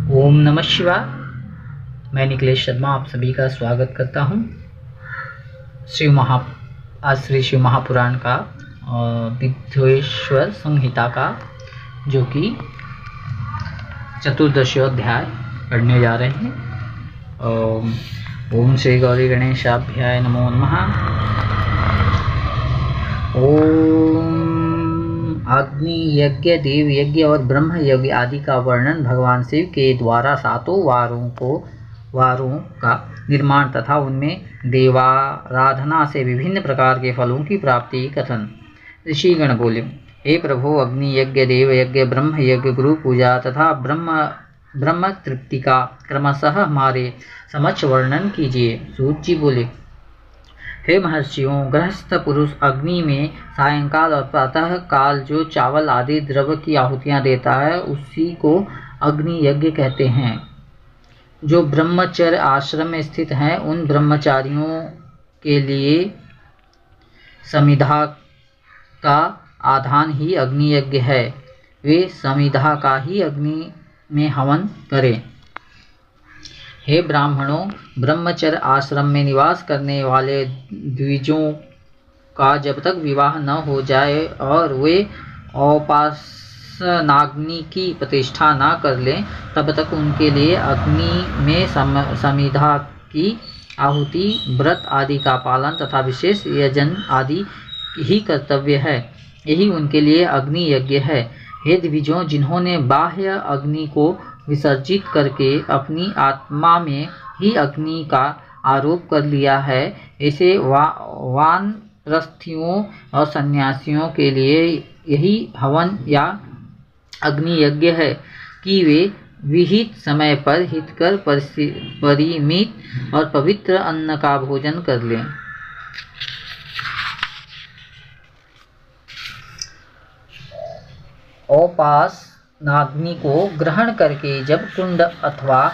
ओम नमः शिवाय। मैं निखिलेश शर्मा आप सभी का स्वागत करता हूँ। आज श्री शिव महापुराण का विद्वेश्वर संहिता का जो कि चतुर्दशोध्याय पढ़ने जा रहे हैं। ओम श्री गौरी गणेशाभ्याय नमो नमः। ओम अग्नि यज्ञ, देव यज्ञ और ब्रह्म यज्ञ आदि का वर्णन भगवान शिव के द्वारा सातों वारों का निर्माण तथा उनमें देवाराधना से विभिन्न प्रकार के फलों की प्राप्ति कथन। ऋषिगण बोले, हे प्रभु, अग्नि यज्ञ, देव यज्ञ, ब्रह्म यज्ञ, गुरु पूजा तथा ब्रह्म तृप्ति का क्रमशः हमारे समक्ष वर्णन कीजिए। सूत जी बोले, हे महर्षियों, गृहस्थ पुरुष अग्नि में सायंकाल और प्रातः काल जो चावल आदि द्रव्य की आहुतियाँ देता है उसी को अग्नि यज्ञ कहते हैं। जो ब्रह्मचर्य आश्रम में स्थित हैं उन ब्रह्मचारियों के लिए समिधा का आधान ही अग्नि यज्ञ है। वे समिधा का ही अग्नि में हवन करें। हे ब्राह्मणों, ब्रह्मचर्य आश्रम में निवास करने वाले द्विजों का जब तक विवाह न हो जाए और वे औपासनाग्नि की प्रतिष्ठा न कर लें तब तक उनके लिए अग्नि में समिधा की आहुति, व्रत आदि का पालन तथा विशेष यजन आदि ही कर्तव्य है। यही उनके लिए अग्नि यज्ञ है। हे द्विजों, जिन्होंने बाह्य अग्नि को विसर्जित करके अपनी आत्मा में ही अग्नि का आरोप कर लिया है, ऐसे वानप्रस्थियों और सन्यासियों के लिए यही हवन या अग्नि यज्ञ है कि वे विहित समय पर हितकर परिमित और पवित्र अन्न का भोजन कर लें। औपासनाग्नि को ग्रहण करके जब कुंड अथवा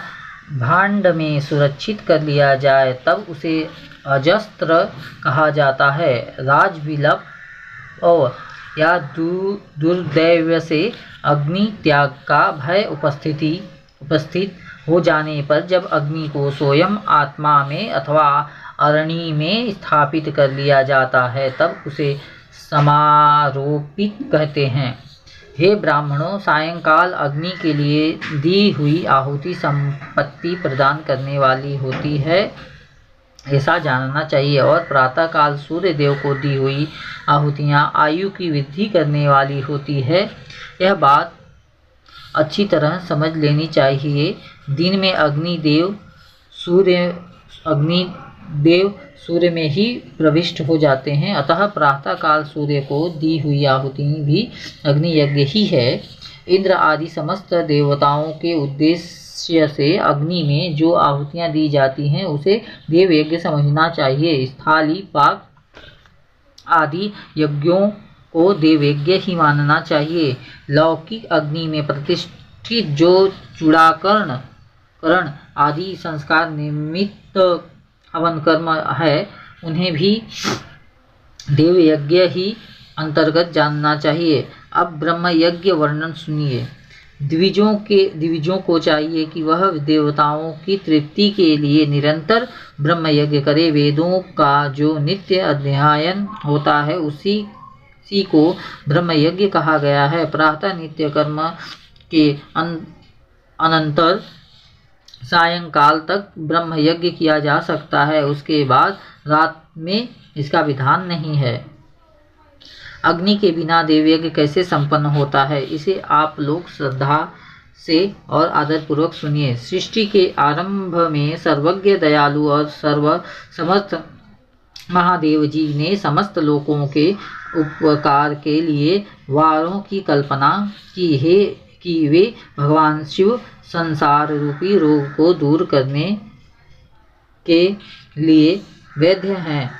भांड में सुरक्षित कर लिया जाए तब उसे अजस्त्र कहा जाता है। राजविलप या दुर्दैव से अग्नि त्याग का भय उपस्थित हो जाने पर जब अग्नि को स्वयं आत्मा में अथवा अरणि में स्थापित कर लिया जाता है तब उसे समारोपित कहते हैं। हे ब्राह्मणों, सायंकाल अग्नि के लिए दी हुई आहुति संपत्ति प्रदान करने वाली होती है ऐसा जानना चाहिए, और प्रातःकाल सूर्य देव को दी हुई आहुतियाँ आयु की वृद्धि करने वाली होती है। यह बात अच्छी तरह समझ लेनी चाहिए। दिन में अग्निदेव सूर्य में ही प्रविष्ट हो जाते हैं, अतः प्रातःकाल सूर्य को दी हुई आहुति भी अग्नि यज्ञ ही है। इंद्र आदि समस्त देवताओं के उद्देश्य से अग्नि में जो आहुतियाँ दी जाती हैं उसे देव यज्ञ समझना चाहिए। स्थाली पाक आदि यज्ञों को देव यज्ञ ही मानना चाहिए। लौकिक अग्नि में प्रतिष्ठित जो चूड़ाकरण आदि संस्कार निमित्त हवन कर्म है उन्हें भी देव यज्ञ ही अंतर्गत जानना चाहिए। अब ब्रह्म यज्ञ वर्णन सुनिए। द्विजों को चाहिए कि वह देवताओं की तृप्ति के लिए निरंतर ब्रह्म यज्ञ करे। वेदों का जो नित्य अध्ययन होता है उसी को ब्रह्म यज्ञ कहा गया है। प्रातः नित्य कर्म के अनंतर सायंकाल तक ब्रह्म यज्ञ किया जा सकता है, उसके बाद रात में इसका विधान नहीं है। अग्नि के बिना देव यज्ञ कैसे संपन्न होता है, इसे आप लोग श्रद्धा से और आदरपूर्वक सुनिए। सृष्टि के आरंभ में सर्वज्ञ, दयालु और सर्वसमर्थ महादेव जी ने समस्त लोकों के उपकार के लिए वारों की कल्पना की है कि वे भगवान शिव संसार रूपी रोग को दूर करने के लिए वैद्य हैं,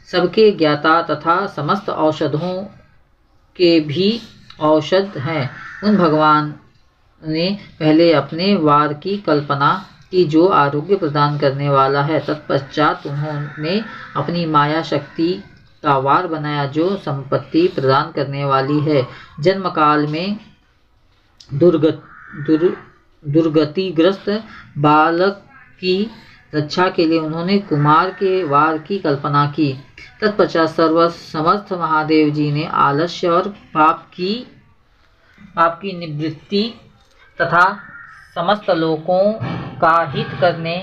सबके ज्ञाता तथा समस्त औषधों के भी औषध हैं। उन भगवान ने पहले अपने वार की कल्पना की जो आरोग्य प्रदान करने वाला है। तत्पश्चात उन्होंने अपनी माया शक्ति का वार बनाया जो संपत्ति प्रदान करने वाली है। जन्म काल में दुर्गतिग्रस्त बालक की रक्षा के लिए उन्होंने कुमार के वार की कल्पना की। तत्पश्चात सर्वसमर्थ महादेव जी ने आलस्य और पाप की निवृत्ति तथा समस्त लोकों का हित करने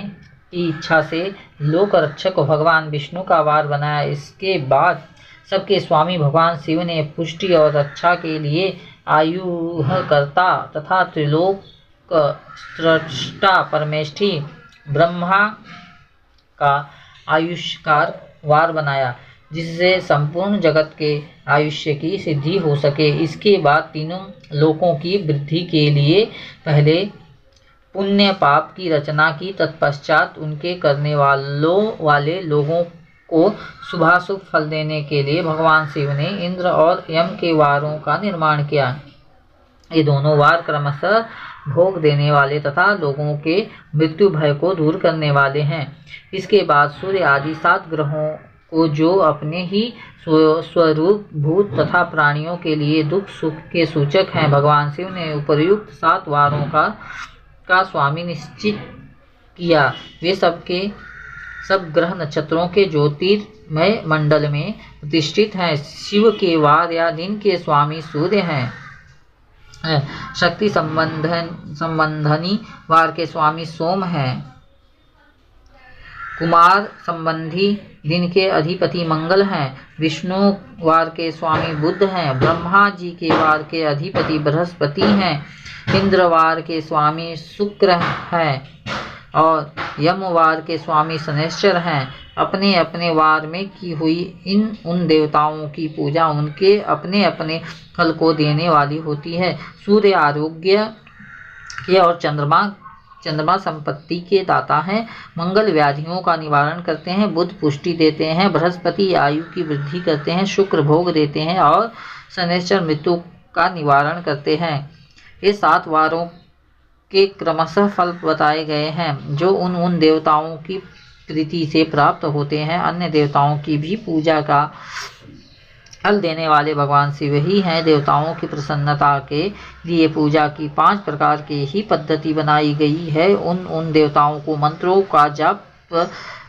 की इच्छा से लोक रक्षक भगवान विष्णु का वार बनाया। इसके बाद सबके स्वामी भगवान शिव ने पुष्टि और रक्षा के लिए आयुहकर्ता तथा त्रिलोक स्रष्टा परमेष्ठी ब्रह्मा का आयुष्कार वार बनाया, जिससे संपूर्ण जगत के आयुष्य की सिद्धि हो सके। इसके बाद तीनों लोकों की वृद्धि के लिए पहले पुण्य पाप की रचना की, तत्पश्चात उनके करने वाले लोगों को शुभाशुभ फल देने के लिए भगवान शिव ने इंद्र और यम के वारों का निर्माण किया। ये दोनों वार क्रमशः भोग देने वाले तथा लोगों के मृत्यु भय को दूर करने वाले हैं। इसके बाद सूर्य आदि 7 ग्रहों को, जो अपने ही स्वरूप भूत तथा प्राणियों के लिए दुख सुख के सूचक हैं, भगवान शिव ने उपर्युक्त 7 वारों का स्वामी निश्चित किया। वे सब ग्रह नक्षत्रों के ज्योतिर्मय मंडल में प्रतिष्ठित हैं। शिव के वार या दिन के स्वामी सूर्य हैं। शक्ति संबंधनी वार के स्वामी सोम हैं। कुमार संबंधी दिन के अधिपति मंगल हैं। विष्णु वार के स्वामी बुध हैं। ब्रह्मा जी के वार के अधिपति बृहस्पति हैं। इंद्रवार के स्वामी शुक्र हैं और यमवार के स्वामी शनैश्चर हैं। अपने अपने वार में की हुई उन देवताओं की पूजा उनके अपने अपने फल को देने वाली होती है। सूर्य आरोग्य के और चंद्रमा संपत्ति के दाता हैं। मंगल व्याधियों का निवारण करते हैं। बुध पुष्टि देते हैं। बृहस्पति आयु की वृद्धि करते हैं। शुक्र भोग देते हैं और शनैश्चर मृत्यु का निवारण करते हैं। ये 7 वारों के क्रमशः फल बताए गए हैं, जो उन देवताओं की प्रीति से प्राप्त होते हैं। अन्य देवताओं की भी पूजा का फल देने वाले भगवान शिव ही हैं। देवताओं की प्रसन्नता के लिए पूजा की 5 प्रकार की ही पद्धति बनाई गई है। उन देवताओं को मंत्रों का जप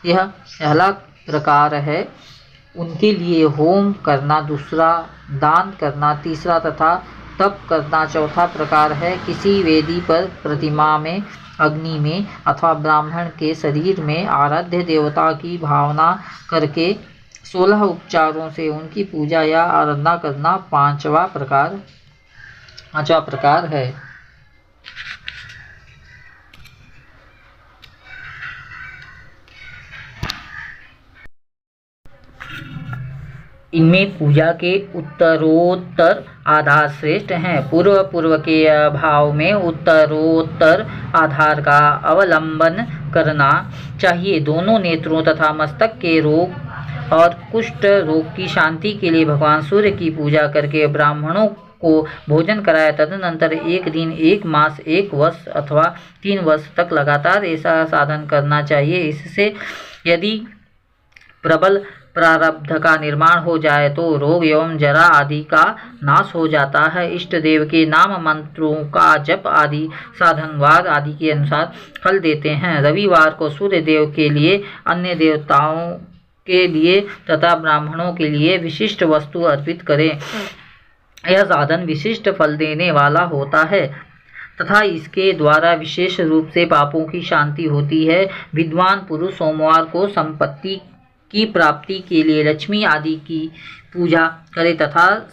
यह पहला प्रकार है। उनके लिए होम करना दूसरा, दान करना तीसरा तथा तप करना चौथा प्रकार है। किसी वेदी पर, प्रतिमा में, अग्नि में अथवा ब्राह्मण के शरीर में आराध्य देवता की भावना करके 16 उपचारों से उनकी पूजा या आराधना करना पांचवा प्रकार है। इनमें पूजा के उत्तरोत्तर आधार श्रेष्ठ हैं। पूर्व के अभाव में उत्तरोत्तर आधार का अवलंबन करना चाहिए। दोनों नेत्रों तथा मस्तक के रोग और कुष्ठ रोग की शांति के लिए भगवान सूर्य की पूजा करके ब्राह्मणों को भोजन कराया। तदनंतर 1 दिन, 1 मास, 1 वर्ष अथवा 3 वर्ष तक लगातार ऐसा साधन करना चाहिए। इससे यदि प्रबल प्रारब्ध का निर्माण हो जाए तो रोग एवं जरा आदि का नाश हो जाता है। इष्ट देव के नाम मंत्रों का जप आदि साधनवाद आदि के अनुसार फल देते हैं। रविवार को सूर्य देव के लिए, अन्य देवताओं के लिए तथा ब्राह्मणों के लिए विशिष्ट वस्तु अर्पित करें। यह साधन विशिष्ट फल देने वाला होता है तथा इसके द्वारा विशेष रूप से पापों की शांति होती है। विद्वान पुरुष सोमवार को संपत्ति की प्राप्ति के लिए लक्ष्मी आदि की पूजा करे तथा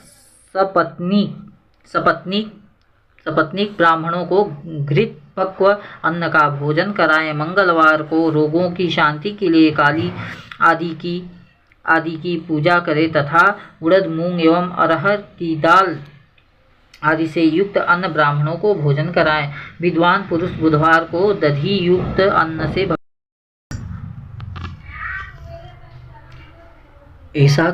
सपत्नीक ब्राह्मणों को घृत पक्व अन्न का भोजन कराएं। मंगलवार को रोगों की शांति के लिए काली आदि की पूजा करे तथा उड़द, मूंग एवं अरहर की दाल आदि से युक्त अन्न ब्राह्मणों को भोजन कराएं। विद्वान पुरुष बुधवार को दधी युक्त अन्न से ऐसा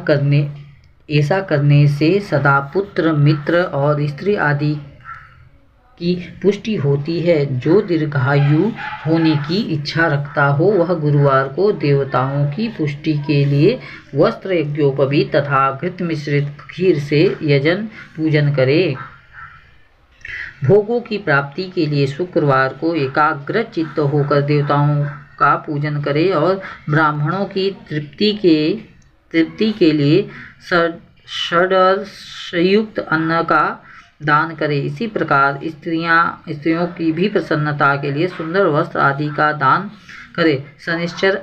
करने से सदा पुत्र, मित्र और स्त्री आदि की पुष्टि होती है। जो दीर्घायु होने की इच्छा रखता हो वह गुरुवार को देवताओं की पुष्टि के लिए वस्त्र यज्ञोपवीत तथा घृत मिश्रित खीर से यजन पूजन करे। भोगों की प्राप्ति के लिए शुक्रवार को एकाग्र चित्त होकर देवताओं का पूजन करें और ब्राह्मणों की तृप्ति के लिए षड्रसयुक्त अन्न का दान करें। इसी प्रकार स्त्रियों की भी प्रसन्नता के लिए सुंदर वस्त्र आदि का दान करें। शनिश्चर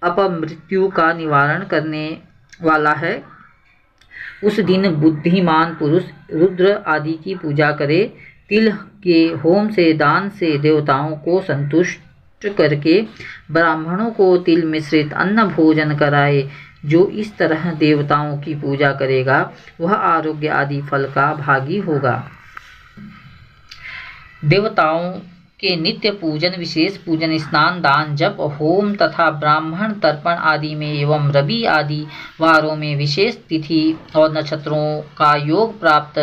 अपमृत्यु का निवारण करने वाला है। उस दिन बुद्धिमान पुरुष रुद्र आदि की पूजा करे। तिल के होम से दान से देवताओं को संतुष्ट करके ब्राह्मणों को तिल मिश्रित अन्न भोजन कराए। जो इस तरह देवताओं की पूजा करेगा वह आरोग्य आदि फल का भागी होगा। देवताओं के नित्य पूजन, विशेष पूजन, स्नान, दान, जप, होम तथा ब्राह्मण तर्पण आदि में एवं रवि आदि वारों में विशेष तिथि और नक्षत्रों का योग प्राप्त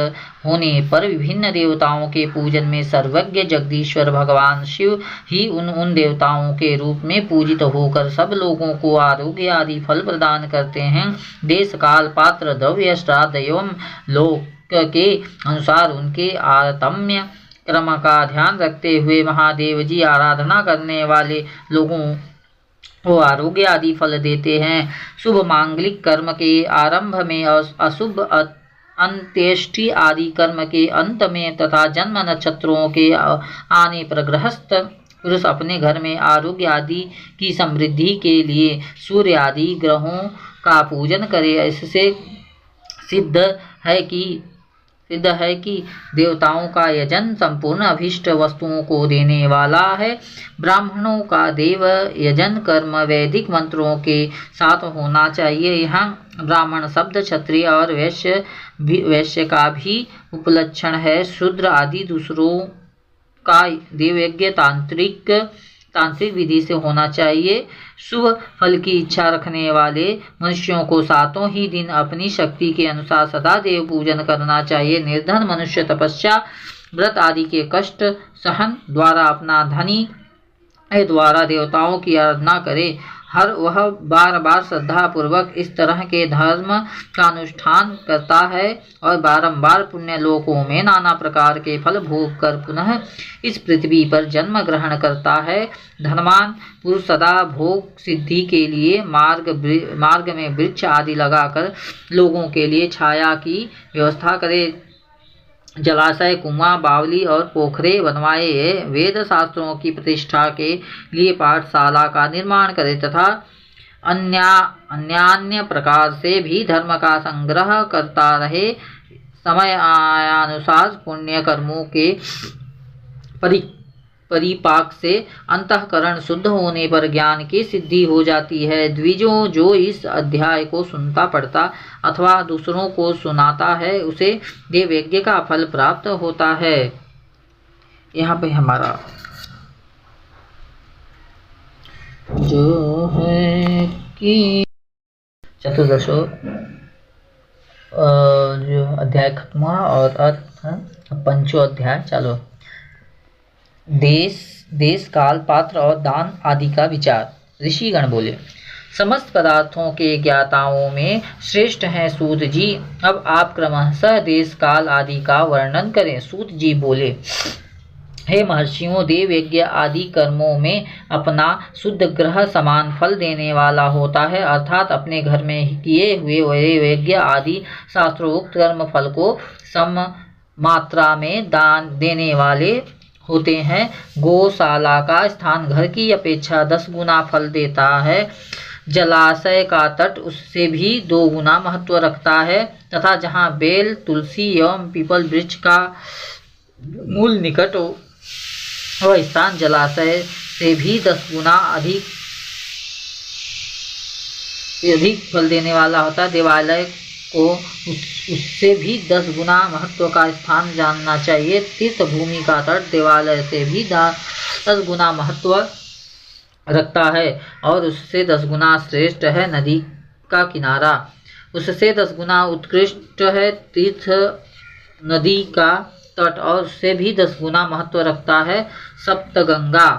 होने पर विभिन्न देवताओं के पूजन में सर्वज्ञ जगदीश्वर भगवान शिव ही उन देवताओं के रूप में पूजित होकर सब लोगों को आरोग्य आदि फल प्रदान करते हैं। देश काल पात्र द्रव्य श्राद्ध एवं लोक के अनुसार उनके आरतम्य क्रम का ध्यान रखते हुए महादेव जी आराधना करने वाले लोगों को आरोग्य आदि फल देते हैं। शुभ मांगलिक कर्म के आरंभ में, अशुभ अंत्येष्टि आदि कर्म के अंत में तथा जन्म नक्षत्रों के आने पर गृहस्थ पुरुष अपने घर में आरोग्य आदि की समृद्धि के लिए सूर्य आदि ग्रहों का पूजन करे। इससे सिद्ध है कि देवताओं का यजन संपूर्ण अभीष्ट वस्तुओं को देने वाला है। ब्राह्मणों का देव यजन कर्म वैदिक मंत्रों के साथ होना चाहिए। यहाँ ब्राह्मण शब्द क्षत्रिय और वैश्य का भी उपलक्षण है। शूद्र आदि दूसरों का देवयज्ञ तांत्रिक विधि से होना चाहिए। शुभ फल की इच्छा रखने वाले मनुष्यों को सातों ही दिन अपनी शक्ति के अनुसार सदा देव पूजन करना चाहिए। निर्धन मनुष्य तपस्या, व्रत आदि के कष्ट सहन द्वारा अपना धनी द्वारा देवताओं की आराधना करे। वह बार बार श्रद्धा पूर्वक इस तरह के धर्म का अनुष्ठान करता है और बारंबार पुण्य लोकों में नाना प्रकार के फल भोग कर पुनः इस पृथ्वी पर जन्म ग्रहण करता है। धनवान पुरुष सदा भोग सिद्धि के लिए मार्ग में वृक्ष आदि लगाकर लोगों के लिए छाया की व्यवस्था करे। जलाशय, कुआं, बावली और पोखरे बनवाए। वेद शास्त्रों की प्रतिष्ठा के लिए पाठशाला का निर्माण करे तथा अन्य प्रकार से भी धर्म का संग्रह करता रहे। समय आयानुसार पुण्य कर्मों के परिपाक से अंतःकरण शुद्ध होने पर ज्ञान की सिद्धि हो जाती है। द्विजों, जो इस अध्याय को सुनता पढ़ता अथवा दूसरों को सुनाता है उसे देवयज्ञ का फल प्राप्त होता है। यहाँ पे हमारा जो है कि चतुर्दशो जो अध्याय खत्म हुआ और पंचो अध्याय चालू। देश काल पात्र और दान आदि का विचार। ऋषिगण बोले, समस्त पदार्थों के ज्ञाताओं में श्रेष्ठ हैं सूत जी। अब आप क्रमशः देश काल आदि का वर्णन करें। सूत जी बोले, हे महर्षियों, देव यज्ञ आदि कर्मों में अपना शुद्ध ग्रह समान फल देने वाला होता है, अर्थात अपने घर में किए हुए यज्ञ आदि शास्त्रोक्त कर्म फल को सम मात्रा में दान देने वाले होते हैं। गौशाला का स्थान घर की अपेक्षा 10 गुना फल देता है। जलाशय का तट उससे भी 2 गुना महत्व रखता है तथा जहाँ बेल, तुलसी एवं पीपल वृक्ष का मूल निकट वह स्थान जलाशय से भी 10 गुना अधिक फल देने वाला होता है। देवालय को उससे भी 10 गुना महत्व का स्थान जानना चाहिए। तीर्थ भूमि का तट देवालय से भी 10 गुना महत्व रखता है और उससे 10 गुना श्रेष्ठ है। नदी का किनारा उससे 10 गुना उत्कृष्ट है। तीर्थ नदी का तट और उससे भी 10 गुना महत्व रखता है। सप्तगंगा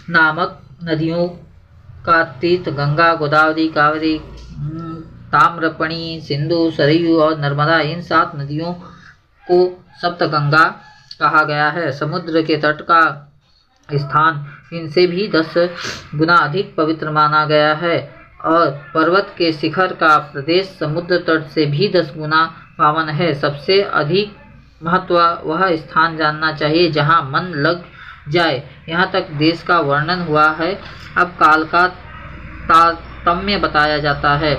नामक नदियों का तीर्थ गंगा, गोदावरी, कावेरी, ताम्रपणी, सिंधु, सरयू और नर्मदा, इन 7 नदियों को सप्तगंगा कहा गया है। समुद्र के तट का स्थान इनसे भी 10 गुना अधिक पवित्र माना गया है और पर्वत के शिखर का प्रदेश समुद्र तट से भी 10 गुना पावन है। सबसे अधिक महत्व वह स्थान जानना चाहिए जहाँ मन लग जाए। यहाँ तक देश का वर्णन हुआ है। अब काल का तारतम्य बताया जाता है।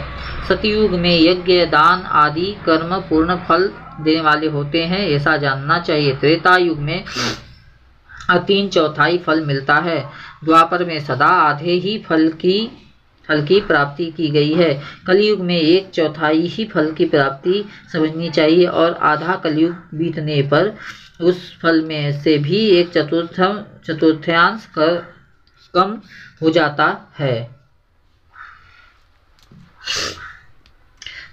सतयुग में यज्ञ, दान आदि कर्म पूर्ण फल देने वाले होते हैं, ऐसा जानना चाहिए। त्रेता युग में 3/4 फल मिलता है। द्वापर में सदा आधे ही फल की प्राप्ति की गई है। कलयुग में 1/4 ही फल की प्राप्ति समझनी चाहिए और आधा कलयुग बीतने पर उस फल में से भी 1/4 कम हो जाता है।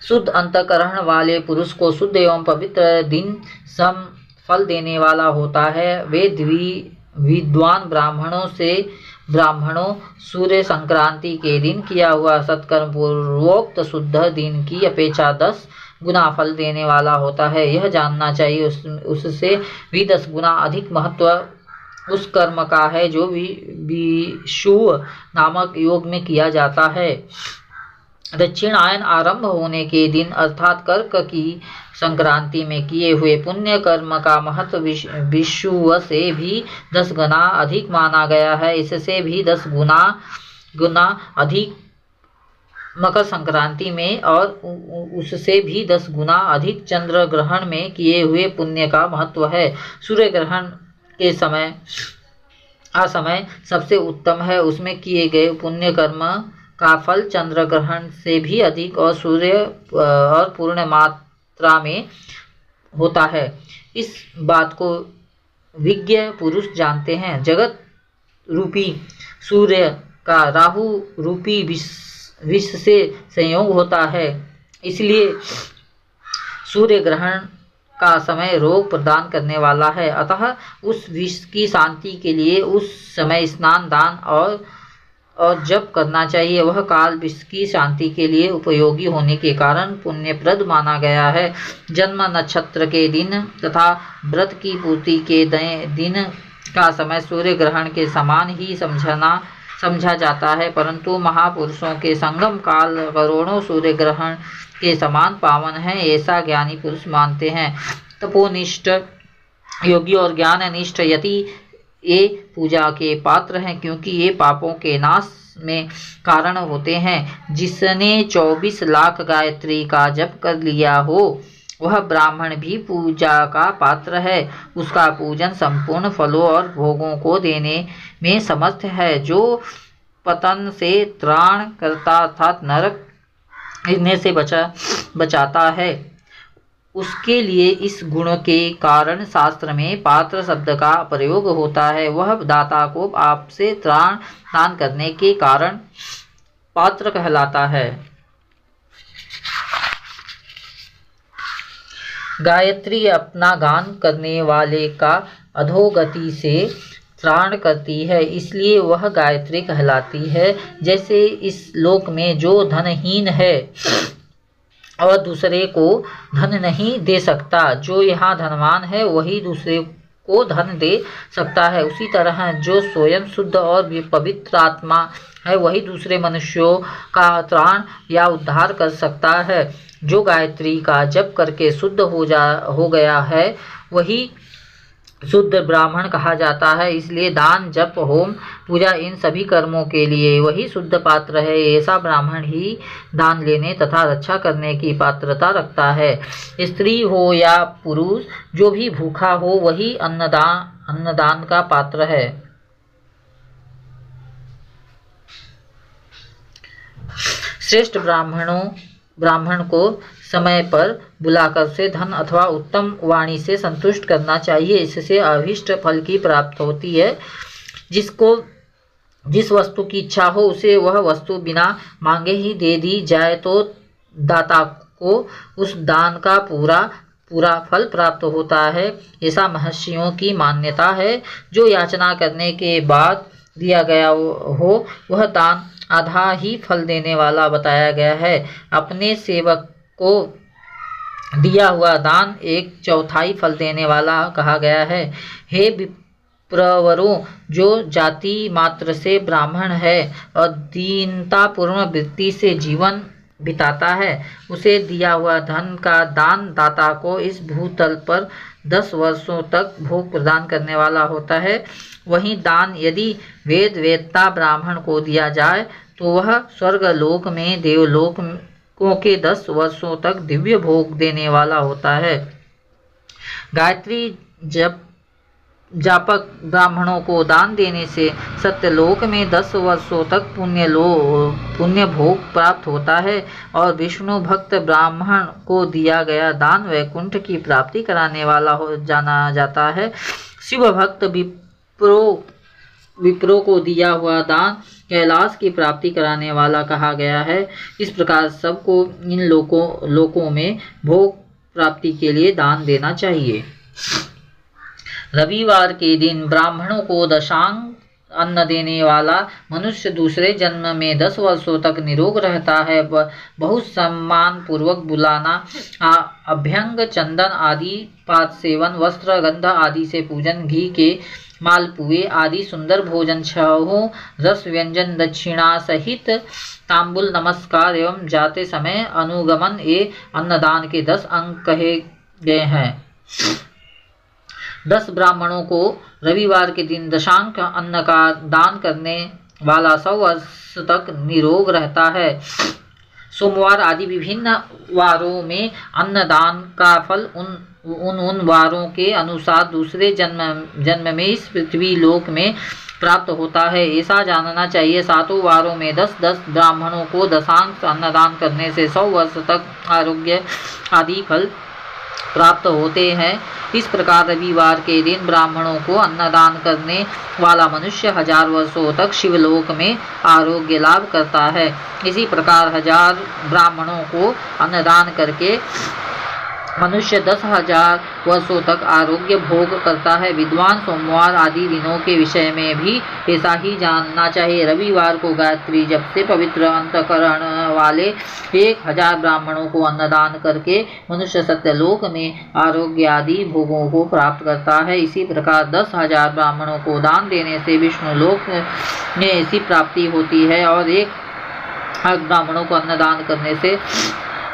शुद्ध अंतःकरण वाले पुरुष को शुद्ध एवं पवित्र दिन सम फल देने वाला होता है। वे विद्वान ब्राह्मणों सूर्य संक्रांति के दिन किया हुआ सत्कर्म पूर्वोक्त शुद्ध दिन की अपेक्षा 10 गुना फल देने वाला होता है। यह जानना चाहिए उससे भी 10 गुना अधिक महत्व उस कर्म का है जो विषुव नामक योग में किया जाता है। दक्षिणायन आरंभ होने के दिन अर्थात कर्क की संक्रांति में किए हुए पुण्य कर्म का महत्व विषुव से भी 10 गुना अधिक माना गया है। इससे भी 10 गुना अधिक मकर संक्रांति में और उससे भी 10 गुना अधिक चंद्र ग्रहण में किए हुए पुण्य का महत्व है। सूर्य ग्रहण के समय सबसे उत्तम है। उसमें किए गए पुण्य कर्म का फल चंद्र ग्रहण से भी अधिक और सूर्य और पूर्ण मात्रा में होता है। इस बात को विज्ञ पुरुष जानते हैं। जगत रूपी सूर्य का राहु रूपी विष से संयोग होता है, इसलिए सूर्य ग्रहण का समय रोग प्रदान करने वाला है। अतः उस विष की शांति के लिए उस समय स्नान, दान और जप करना चाहिए। वह काल विष की शांति के लिए उपयोगी होने के कारण पुण्यप्रद माना गया है। जन्म नक्षत्र के दिन तथा व्रत की पूर्ति के दिन का समय सूर्य ग्रहण के समान ही समझा जाता है, परंतु महापुरुषों के संगम काल करोड़ों सूर्य ग्रहण के समान पावन है, ऐसा ज्ञानी पुरुष मानते हैं। तपोनिष्ठ योगी और ज्ञाननिष्ठ यति ये पूजा के पात्र हैं, क्योंकि ये पापों के नाश में कारण होते हैं। जिसने 24 लाख गायत्री का जप कर लिया हो वह ब्राह्मण भी पूजा का पात्र है। उसका पूजन संपूर्ण फलों और भोगों को देने में समर्थ है। जो पतन से त्राण करता अर्थात नरक गिरने से बचाता है, उसके लिए इस गुण के कारण शास्त्र में पात्र शब्द का प्रयोग होता है। वह दाता को आपसे त्राण दान करने के कारण पात्र कहलाता है। गायत्री अपना गान करने वाले का अधोगति से त्राण करती है, इसलिए वह गायत्री कहलाती है। जैसे इस लोक में जो धनहीन है और दूसरे को धन नहीं दे सकता, जो यहाँ धनवान है वही दूसरे को धन दे सकता है, उसी तरह जो स्वयं शुद्ध और पवित्र आत्मा है वही दूसरे मनुष्यों का त्राण या उद्धार कर सकता है। जो गायत्री का जप करके शुद्ध हो गया है वही शुद्ध ब्राह्मण कहा जाता है। इसलिए दान, जप, होम, पूजा इन सभी कर्मों के लिए वही शुद्ध पात्र है। ऐसा ब्राह्मण ही दान लेने तथा रक्षा करने की पात्रता रखता है। स्त्री हो या पुरुष, जो भी भूखा हो वही अन्नदान का पात्र है। श्रेष्ठ ब्राह्मण को समय पर बुलाकर से धन अथवा उत्तम वाणी से संतुष्ट करना चाहिए। इससे अभीष्ट फल की प्राप्ति होती है। जिसको जिस वस्तु की इच्छा हो उसे वह वस्तु बिना मांगे ही दे दी जाए तो दाता को उस दान का पूरा फल प्राप्त होता है। ऐसा महर्षियों की मान्यता है। जो याचना करने के बाद दिया गया हो वह दान आधा ही फल देने वाला बताया गया है। अपने सेवक को दिया हुआ दान 1/4 फल देने वाला कहा गया है। हे विप्रवरों, जो जाति मात्र से ब्राह्मण है और दीनतापूर्ण वृत्ति से जीवन बिताता है, उसे दिया हुआ धन का दान दाता को इस भूतल पर 10 वर्षों तक भोग प्रदान करने वाला होता है। वहीं दान यदि वेदता ब्राह्मण को दिया जाए तो वह स्वर्गलोक में देवलोकों के 10 वर्षों तक दिव्य भोग देने वाला होता है। गायत्री जापक ब्राह्मणों को दान देने से सत्यलोक में 10 वर्षों तक पुण्य भोग प्राप्त होता है और विष्णु भक्त ब्राह्मण को दिया गया दान वैकुंठ की प्राप्ति कराने वाला हो जाना जाता है। शिव भक्त विप्रो को दिया हुआ दान कैलाश की प्राप्ति कराने वाला कहा गया है। इस प्रकार सबको इन लोकों में भोग प्राप्ति के लिए दान देना चाहिए। रविवार के दिन ब्राह्मणों को दशांग अन्न देने वाला मनुष्य दूसरे जन्म में 10 वर्षों तक निरोग रहता है। बहुत सम्मान पूर्वक बुलाना, अभ्यंग, चंदन आदि पात सेवन, वस्त्र गंध आदि से पूजन, घी के मालपुए आदि सुंदर भोजन, 6 रस व्यंजन, दक्षिणा सहित तांबुल, नमस्कार एवं जाते समय अनुगमन ये अन्नदान के 10 अंग कहे गए हैं। 10 ब्राह्मणों को रविवार के दिन दशांक अन्न का दान करने वाला 100 वर्ष तक निरोग रहता है। सोमवार आदि विभिन्न वारों में अन्नदान का फल उन वारों के अनुसार दूसरे जन्म में इस पृथ्वी लोक में प्राप्त होता है, ऐसा जानना चाहिए। 7 वारों में 10 ब्राह्मणों को दशांश अन्नदान करने से 100 वर्ष तक आरोग्य आदि फल प्राप्त होते हैं। इस प्रकार रविवार के दिन ब्राह्मणों को अन्नदान करने वाला मनुष्य 1000 वर्षों तक शिवलोक में आरोग्य लाभ करता है। इसी प्रकार 1000 ब्राह्मणों को अन्नदान करके मनुष्य 10,000 वर्षों तक आरोग्य भोग करता है। विद्वान सोमवार आदि दिनों के विषय में भी ऐसा ही जानना चाहिए। रविवार को गायत्री जप से पवित्र अंतकरण वाले 1000 ब्राह्मणों को अन्नदान करके मनुष्य सत्यलोक में आरोग्य आदि भोगों को प्राप्त करता है। इसी प्रकार 10,000 ब्राह्मणों को दान देने से विष्णु लोक में ऐसी प्राप्ति होती है और 1 ब्राह्मणों को अन्नदान करने से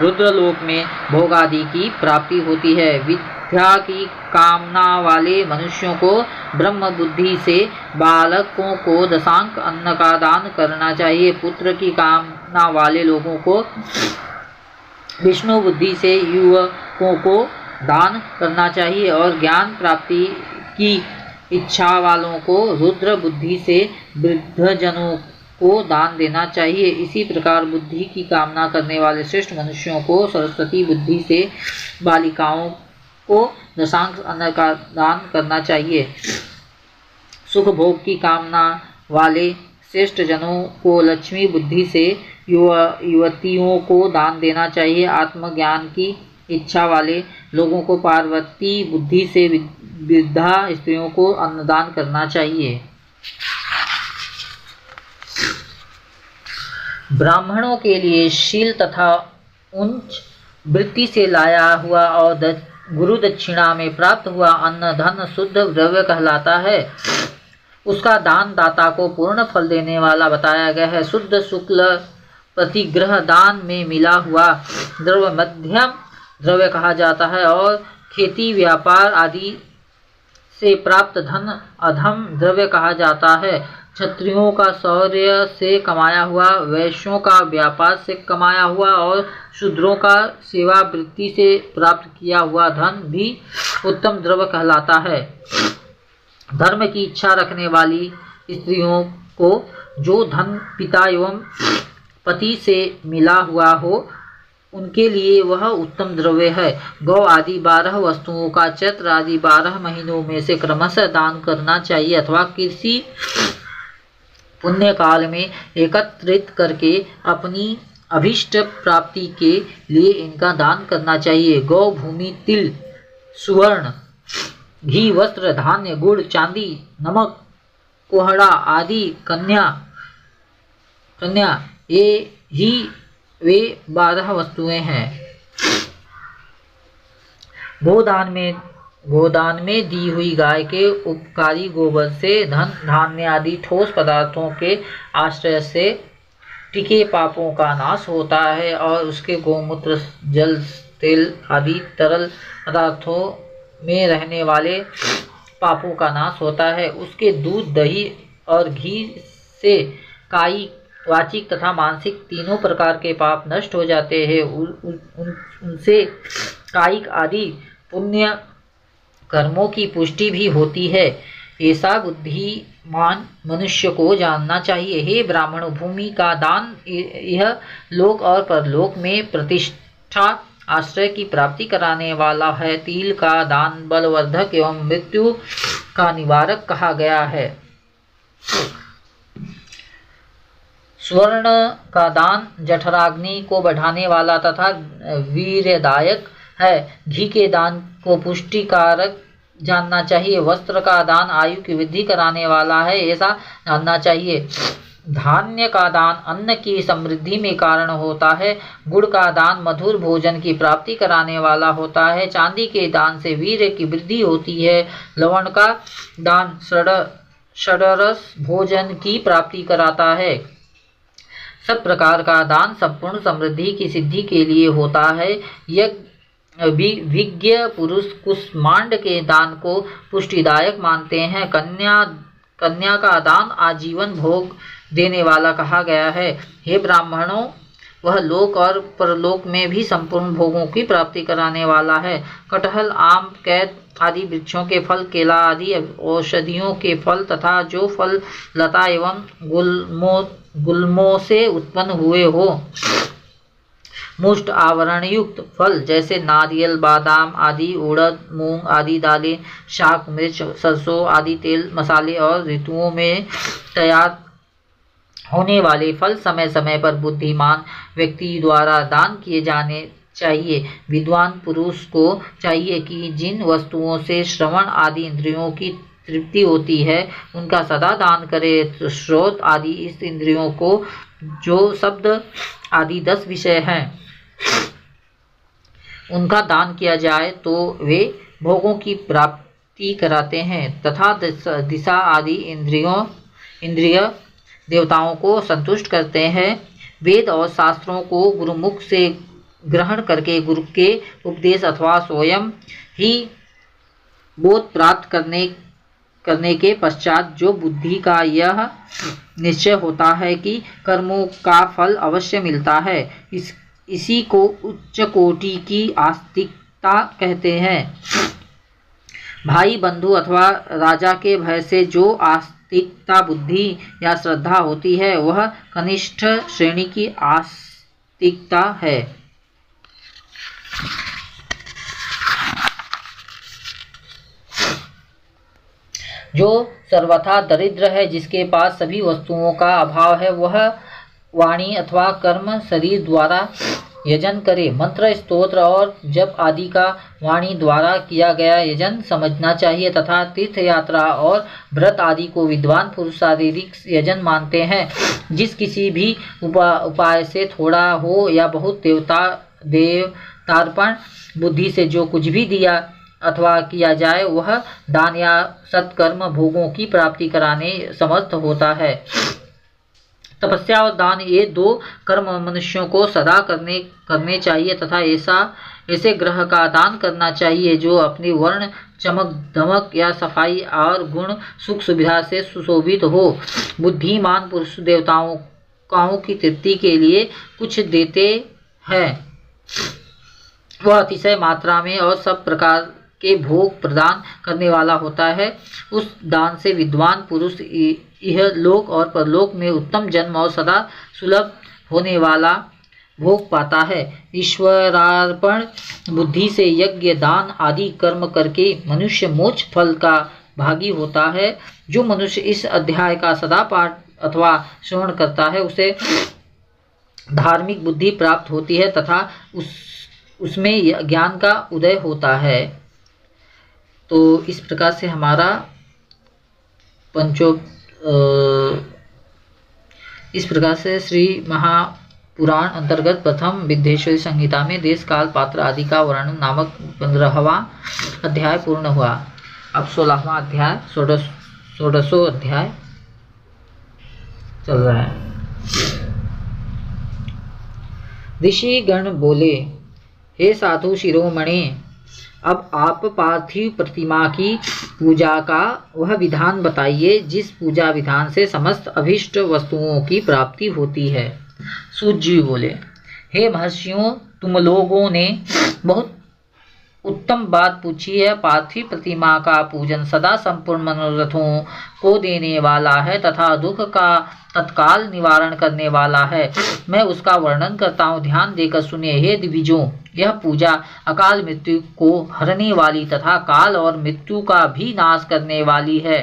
रुद्रलोक में भोग आदि की प्राप्ति होती है। विद्या की कामना वाले मनुष्यों को ब्रह्म बुद्धि से बालकों को दशांक अन्न का दान करना चाहिए। पुत्र की कामना वाले लोगों को विष्णु बुद्धि से युवकों को दान करना चाहिए और ज्ञान प्राप्ति की इच्छा वालों को रुद्र बुद्धि से वृद्धजनों को दान देना चाहिए। इसी प्रकार बुद्धि की कामना करने वाले श्रेष्ठ मनुष्यों को सरस्वती बुद्धि से बालिकाओं को दशांश अन्न का दान करना चाहिए। सुख भोग की कामना वाले श्रेष्ठ जनों को लक्ष्मी बुद्धि से युवतियों को दान देना चाहिए। आत्मज्ञान की इच्छा वाले लोगों को पार्वती बुद्धि से वृद्धा स्त्रियों को अन्नदान करना चाहिए। ब्राह्मणों के लिए शील तथा उच्च वृत्ति से लाया हुआ और गुरु दक्षिणा में प्राप्त हुआ अन्न धन शुद्ध द्रव्य कहलाता है। उसका दान दाता को पूर्ण फल देने वाला बताया गया है। शुद्ध शुक्ल प्रतिग्रह दान में मिला हुआ द्रव्य मध्यम द्रव्य कहा जाता है और खेती व्यापार आदि से प्राप्त धन अधम द्रव्य कहा जाता है। क्षत्रियों का शौर्य से कमाया हुआ, वैश्यों का व्यापार से कमाया हुआ और शूद्रों का सेवा वृत्ति से प्राप्त किया हुआ धन भी उत्तम द्रव्य कहलाता है। धर्म की इच्छा रखने वाली स्त्रियों को जो धन पिता एवं पति से मिला हुआ हो उनके लिए वह उत्तम द्रव्य है। गौ आदि 12 वस्तुओं का चैत्र आदि 12 महीनों में से क्रमशः दान करना चाहिए अथवा किसी पुण्य काल में एकत्रित करके अपनी अभिष्ट प्राप्ति के लिए इनका दान करना चाहिए। गौ भूमि, तिल, सुवर्ण, घी, वस्त्र, धान्य, गुड़, चांदी, नमक, कोहड़ा आदि कन्या कन्या, ये ही वे 12 वस्तुएं हैं। गोदान में दी हुई गाय के उपकारी गोबर से, धन धान्य आदि ठोस पदार्थों के आश्रय से टिके पापों का नाश होता है, और उसके गोमूत्र, जल, तेल आदि तरल पदार्थों में रहने वाले पापों का नाश होता है। उसके दूध, दही और घी से कायिक, वाचिक तथा मानसिक तीनों प्रकार के पाप नष्ट हो जाते हैं। उनसे कायिक आदि पुण्य कर्मों की पुष्टि भी होती है। ऐसा बुद्धिमान मनुष्य को जानना चाहिए। हे ब्राह्मण, भूमि का दान यह लोक और परलोक में प्रतिष्ठा, आश्रय की प्राप्ति कराने वाला है। तिल का दान बलवर्धक एवं मृत्यु का निवारक कहा गया है। स्वर्ण का दान जठराग्नि को बढ़ाने वाला तथा वीर्यदायक है। घी के दान को पुष्टिकारक जानना चाहिए। वस्त्र का दान आयु की वृद्धि कराने वाला है, ऐसा जानना चाहिए। धान्य का दान अन्न की समृद्धि में कारण होता है। गुड़ का दान मधुर भोजन की प्राप्ति कराने वाला होता है। चांदी के दान से वीर्य की वृद्धि होती है। लवण का दान षडरस भोजन की प्राप्ति कराता है। सब प्रकार का दान संपूर्ण समृद्धि की सिद्धि के लिए होता है। विज्ञ पुरुष कुष्मांड के दान को पुष्टिदायक मानते हैं। कन्या का दान आजीवन भोग देने वाला कहा गया है। हे ब्राह्मणों, वह लोक और परलोक में भी संपूर्ण भोगों की प्राप्ति कराने वाला है। कटहल, आम, कैद आदि वृक्षों के फल, केला आदि औषधियों के फल तथा जो फल लता एवं गुल्मों से उत्पन्न हुए हो, मुष्ट आवरण युक्त फल जैसे नारियल, बादाम आदि, उड़द, मूंग आदि दालें, शाक, मिर्च, सरसों आदि तेल, मसाले और ऋतुओं में तैयार होने वाले फल समय समय पर बुद्धिमान व्यक्ति द्वारा दान किए जाने चाहिए। विद्वान पुरुष को चाहिए कि जिन वस्तुओं से श्रवण आदि इंद्रियों की तृप्ति होती है, उनका सदा दान करे। श्रोत आदि इस इंद्रियों को जो शब्द आदि 10 विषय हैं, उनका दान किया जाए तो वे भोगों की प्राप्ति कराते हैं तथा दिशा आदि इंद्रिय देवताओं को संतुष्ट करते हैं। वेद और शास्त्रों को गुरुमुख से ग्रहण करके गुरु के उपदेश अथवा स्वयं ही बोध प्राप्त करने के पश्चात जो बुद्धि का यह निश्चय होता है कि कर्मों का फल अवश्य मिलता है, इसी को उच्च कोटि की आस्तिकता कहते हैं। भाई, बंधु अथवा राजा के भय से जो आस्तिकता बुद्धि या श्रद्धा होती है, वह कनिष्ठ श्रेणी की आस्तिकता है। जो सर्वथा दरिद्र है, जिसके पास सभी वस्तुओं का अभाव है, वह वाणी अथवा कर्म शरीर द्वारा यजन करे। मंत्र, स्तोत्र और जप आदि का वाणी द्वारा किया गया यजन समझना चाहिए तथा तीर्थ यात्रा और व्रत आदि को विद्वान पुरुष शारीरिक यजन मानते हैं। जिस किसी भी उपाय से थोड़ा हो या बहुत देवतार्पण बुद्धि से जो कुछ भी दिया अथवा किया जाए, वह दान या सत्कर्म भोगों की प्राप्ति कराने समर्थ होता है। तपस्या और दान, ये 2 कर्म मनुष्यों को सदा करने चाहिए तथा ऐसे ग्रह का दान करना चाहिए जो अपनी वर्ण, चमक धमक या सफाई और गुण सुख सुविधा से सुशोभित हो। बुद्धिमान पुरुष देवताओं की तृप्ति के लिए कुछ देते हैं। वह अतिशय मात्रा में और सब प्रकार के भोग प्रदान करने वाला होता है। उस दान से विद्वान पुरुष यह लोक और परलोक में उत्तम जन्म और सदा सुलभ होने वाला भोग पाता है। ईश्वरार्पण बुद्धि से यज्ञ, दान आदि कर्म करके मनुष्य मोक्ष फल का भागी होता है। जो मनुष्य इस अध्याय का सदा पाठ अथवा श्रवण करता है, उसे धार्मिक बुद्धि प्राप्त होती है तथा उसमें ज्ञान का उदय होता है। तो इस प्रकार से हमारा इस प्रकार से श्री महापुराण अंतर्गत प्रथम विद्येश्वरी संहिता में देश काल पात्र आदि का वर्णन नामक 15वां अध्याय पूर्ण हुआ। अब 16वां अध्याय, 16वां अध्याय चल रहा है। ऋषि गण बोले, हे साधु शिरोमणि, अब आप पार्थिव प्रतिमा की पूजा का वह विधान बताइए जिस पूजा विधान से समस्त अभीष्ट वस्तुओं की प्राप्ति होती है। सूत जी बोले, हे महर्षियों, तुम लोगों ने बहुत उत्तम बात पूछी है। पार्थिव प्रतिमा का पूजन सदा संपूर्ण मनोरथों को देने वाला है तथा दुख का तत्काल निवारण करने वाला है। मैं उसका वर्णन करता हूँ, ध्यान देकर सुनिए। हे द्विजों, यह पूजा अकाल मृत्यु को हरने वाली तथा काल और मृत्यु का भी नाश करने वाली है।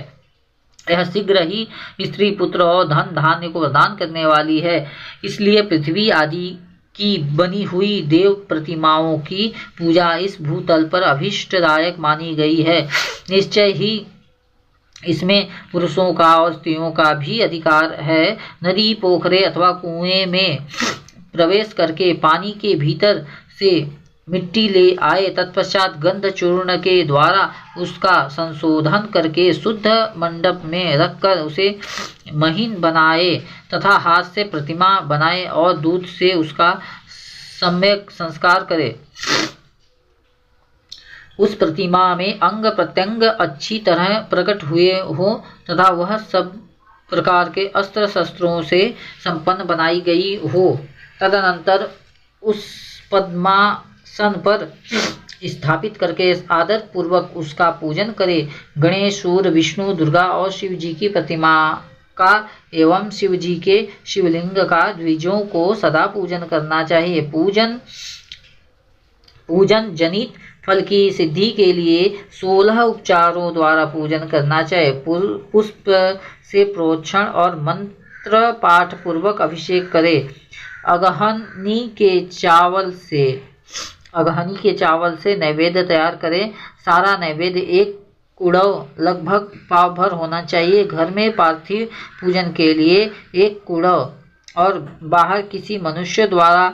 यह शीघ्र ही स्त्री पुत्र और धन धान्य को प्रदान करने वाली है। इसलिए पृथ्वी आदि की बनी हुई देव प्रतिमाओं की पूजा इस भूतल पर अभीष्टदायक मानी गई है। निश्चय ही इसमें पुरुषों का और स्त्रियों का भी अधिकार है। नदी, पोखरे अथवा कुएं में प्रवेश करके पानी के भीतर से मिट्टी ले आए, तत्पश्चात गंध चूर्ण के द्वारा उसका संशोधन करके शुद्ध मंडप में रखकर उसे महीन बनाए तथा हाथ से प्रतिमा बनाए और दूध से उसका सम्यक संस्कार करे। उस प्रतिमा में अंग प्रत्यंग अच्छी तरह प्रकट हुए हो तथा वह सब प्रकार के अस्त्र शस्त्रों से संपन्न बनाई गई हो। तदनंतर उस पद्मासन पर स्थापित करके आदर पूर्वक उसका पूजन करे। गणेश, सूर्य, विष्णु, दुर्गा और शिव जी की प्रतिमा का एवं शिव जी के शिवलिंग का द्विजों को सदा पूजन करना चाहिए। पूजन जनित फल की सिद्धि के लिए 16 उपचारों द्वारा पूजन करना चाहिए। पुष्प से प्रोक्षण और मंत्र पाठ पूर्वक अभिषेक करे। अगहनी के चावल से नैवेद्य तैयार करें। सारा नैवेद्य एक कुड़व लगभग पाव भर होना चाहिए। घर में पार्थिव पूजन के लिए एक कुड़व और बाहर किसी मनुष्य द्वारा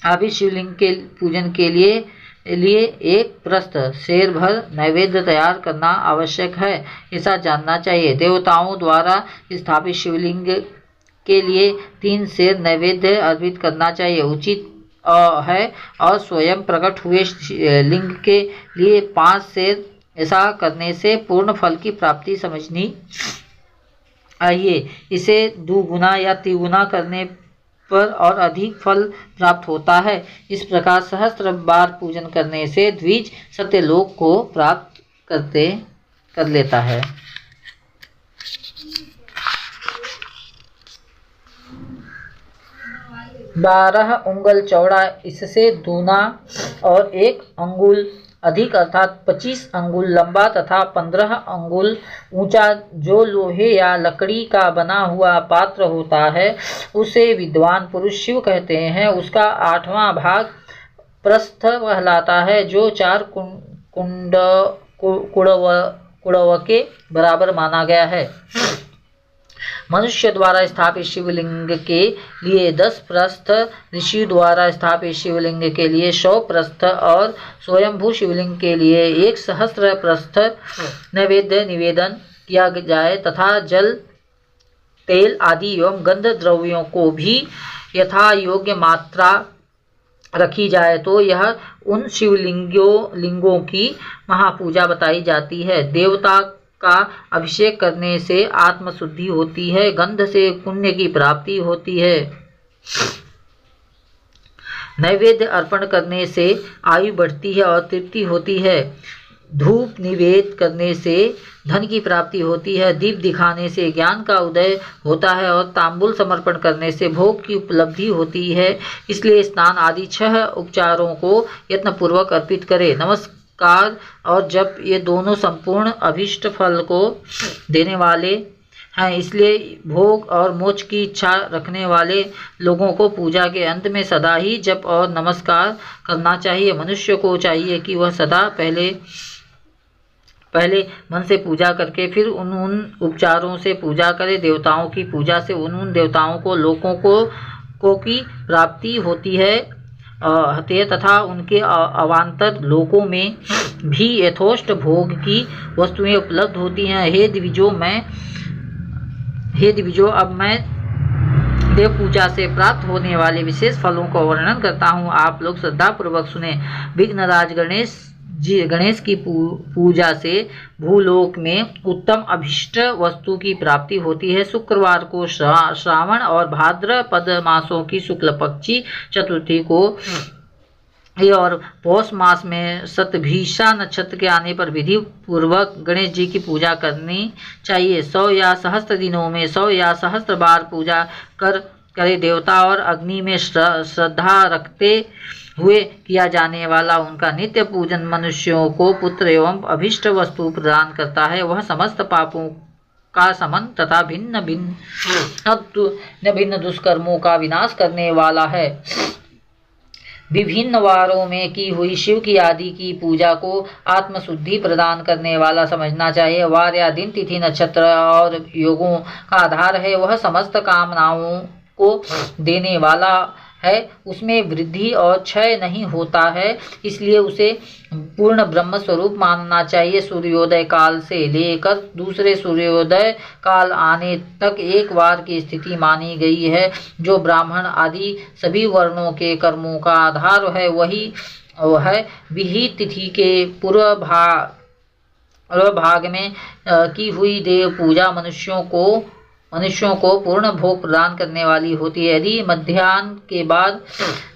अभी शिवलिंग के पूजन के लिए एक प्रस्थ शेर भर नैवेद्य तैयार करना आवश्यक है, ऐसा जानना चाहिए। देवताओं द्वारा स्थापित शिवलिंग के लिए 3 शेर नैवेद्य अर्पित करना चाहिए, उचित है। और स्वयं प्रकट हुए लिंग के लिए 5 शेर। ऐसा करने से पूर्ण फल की प्राप्ति समझनी चाहिए। इसे 2 गुना या 3 गुना करने पर और अधिक फल प्राप्त होता है। इस प्रकार सहस्त्र बार पूजन करने से द्विज सत्यलोक को प्राप्त कर लेता है। 12 उंगल चौड़ा, इससे दूना और 1 अंगुल अधिक अर्थात 25 अंगुल लंबा तथा 15 अंगुल ऊंचा जो लोहे या लकड़ी का बना हुआ पात्र होता है उसे विद्वान पुरुष शिव कहते हैं। उसका 8वां भाग प्रस्थ कहलाता है जो 4 कुड़व के बराबर माना गया है। मनुष्य द्वारा स्थापित शिवलिंग के लिए 10 प्रस्थ, ऋषि द्वारा स्थापित शिवलिंग के लिए 100 प्रस्थ और स्वयंभू शिवलिंग के लिए 1 सहस्त्र प्रस्थ नैवेद्य निवेदन किया जाए तथा जल, तेल आदि एवं गंध द्रव्यों को भी यथा योग्य मात्रा रखी जाए तो यह उन शिवलिंगों की महापूजा बताई जाती है। देवता का अभिषेक करने से आत्मशुद्धि होती है, गंध से पुण्य की प्राप्ति होती है। नैवेद्य अर्पण करने से आयु बढ़ती है और तृप्ति होती है। धूप निवेद करने से धन की प्राप्ति होती है। दीप दिखाने से ज्ञान का उदय होता है और तांबुल समर्पण करने से भोग की उपलब्धि होती है। इसलिए स्नान आदि 6 उपचारों को यत्नपूर्वक अर्पित करें। नमस्कार और जब ये दोनों संपूर्ण अभीष्ट फल को देने वाले हैं, इसलिए भोग और मोक्ष की इच्छा रखने वाले लोगों को पूजा के अंत में सदा ही जप और नमस्कार करना चाहिए। मनुष्य को चाहिए कि वह सदा पहले मन से पूजा करके फिर उन उपचारों से पूजा करें। देवताओं की पूजा से उन देवताओं को लोगों को की प्राप्ति होती है तथा उनके अवान्तर लोकों में भी यथोष्ट भोग की वस्तुएं उपलब्ध होती हैं। हे दिविजो, अब मैं देव पूजा से प्राप्त होने वाले विशेष फलों का वर्णन करता हूँ। आप लोग श्रद्धा पूर्वक सुने। विघ्नराज गणेश की पूजा से भूलोक में उत्तम अभिष्ट वस्तु की प्राप्ति होती है। शुक्रवार को श्रावण और भाद्रपद मासों की शुक्ल पक्षी चतुर्थी को और पौष मास में शतभिषा नक्षत्र के आने पर विधि पूर्वक गणेश जी की पूजा करनी चाहिए। 100 या सहस्त्र दिनों में 100 या सहस्त्र बार पूजा करे। देवता और अग्नि में श्रद्धा रखते हुए किया जाने वाला उनका नित्य पूजन मनुष्यों को पुत्र एवं अभिष्ट वस्तु प्रदान करता है। वह समस्त पापों का समन तथा भिन्न भिन्न दुष्कर्मों का विनाश करने वाला है। विभिन्न वारों में की हुई शिव की आदि की पूजा को आत्मशुद्धि प्रदान करने वाला समझना चाहिए। वार या दिन, तिथि, नक्षत्र और योगों का आधार है। वह समस्त कामनाओं को देने वाला है। उसमें वृद्धि और क्षय नहीं होता है, इसलिए उसे पूर्ण ब्रह्म स्वरूप मानना चाहिए। सूर्योदय काल से लेकर दूसरे सूर्योदय काल आने तक एक वार की स्थिति मानी गई है, जो ब्राह्मण आदि सभी वर्णों के कर्मों का आधार है। वही है विहित तिथि के पूर्व भाग में की हुई देव पूजा मनुष्यों को पूर्ण भोग प्रदान करने वाली होती है। यदि मध्याह्न के बाद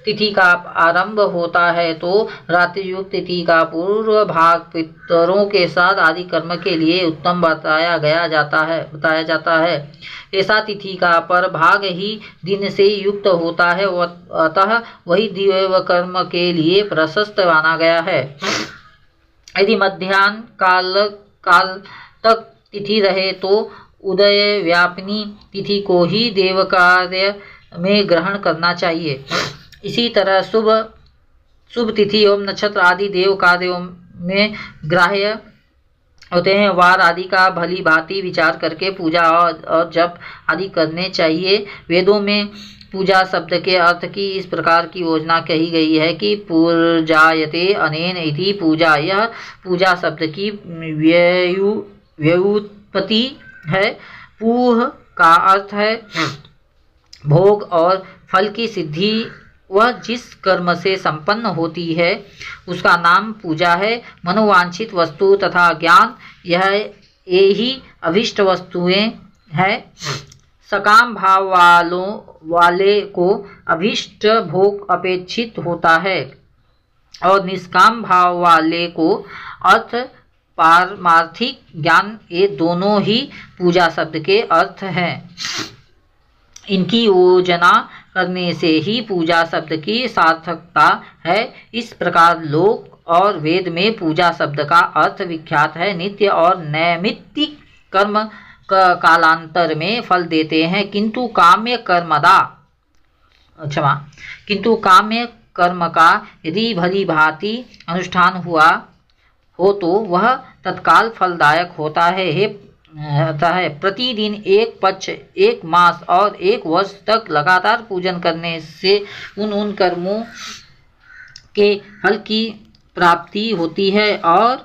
तिथि का आरंभ होता है तो रात्रियुक्त तिथि का पूर्व भाग पितरों के साथ आदि कर्म के लिए उत्तम बताया जाता है। ऐसा तिथि का पर भाग ही दिन से युक्त होता है, अतः वही देव कर्म के लिए प्रशस्त माना गया है। यदि मध्याह्न काल तक तिथि रहे तो उदय व्यापिनी तिथि को ही देव कार्य में ग्रहण करना चाहिए। इसी तरह शुभ तिथि एवं नक्षत्र आदि देव कार्यों में ग्राह्य होते हैं। वार आदि का भली भांति विचार करके पूजा और जप आदि करने चाहिए। वेदों में पूजा शब्द के अर्थ की इस प्रकार की योजना कही गई है कि पूजायते अनेन इति पूजा। यह पूजा शब्द की व्युत्पत्ति है। पूह का अर्थ है भोग और फल की सिद्धि। वह जिस कर्म से संपन्न होती है उसका नाम पूजा है। मनोवांछित वस्तु तथा ज्ञान ये ही अभिष्ट वस्तुएं हैं। सकाम भाव वाले को अभिष्ट भोग अपेक्षित होता है और निष्काम भाव वाले को अर्थ पारमार्थिक ज्ञान, ये दोनों ही पूजा शब्द के अर्थ हैं। इनकी योजना करने से ही पूजा शब्द की सार्थकता है। इस प्रकार लोक और वेद में पूजा शब्द का अर्थ विख्यात है। नित्य और नैमित्तिक कर्म कालांतर में फल देते हैं, किंतु काम्य कर्म का यदि भली भांति अनुष्ठान हुआ हो तो वह तत्काल फलदायक होता है। प्रतिदिन एक पक्ष, एक मास और एक वर्ष तक लगातार पूजन करने से उन कर्मों के फल की प्राप्ति होती है और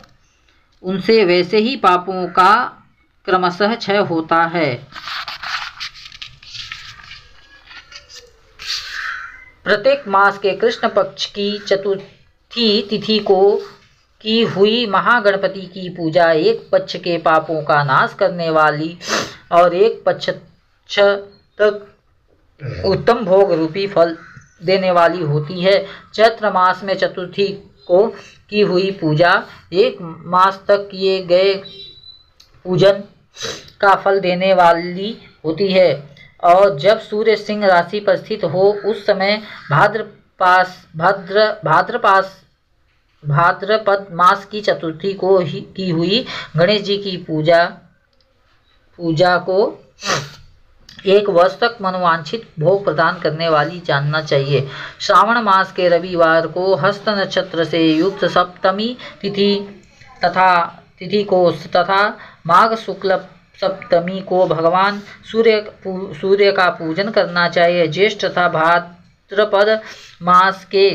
उनसे वैसे ही पापों का क्रमशः क्षय होता है। प्रत्येक मास के कृष्ण पक्ष की चतुर्थी तिथि को की हुई महागणपति की पूजा एक पक्ष के पापों का नाश करने वाली और एक पक्ष तक उत्तम भोग रूपी फल देने वाली होती है। चैत्र मास में चतुर्थी को की हुई पूजा एक मास तक किए गए पूजन का फल देने वाली होती है और जब सूर्य सिंह राशि पर स्थित हो उस समय भाद्रपद मास की चतुर्थी को की हुई गणेश जी की पूजा को एक वर्ष तक मनोवांछित भोग प्रदान करने वाली जानना चाहिए। श्रावण मास के रविवार को हस्त नक्षत्र से युक्त सप्तमी तिथि तथा तिथि को तथा माघ शुक्ल सप्तमी को भगवान सूर्य का पूजन करना चाहिए। ज्येष्ठ तथा भाद्रपद मास के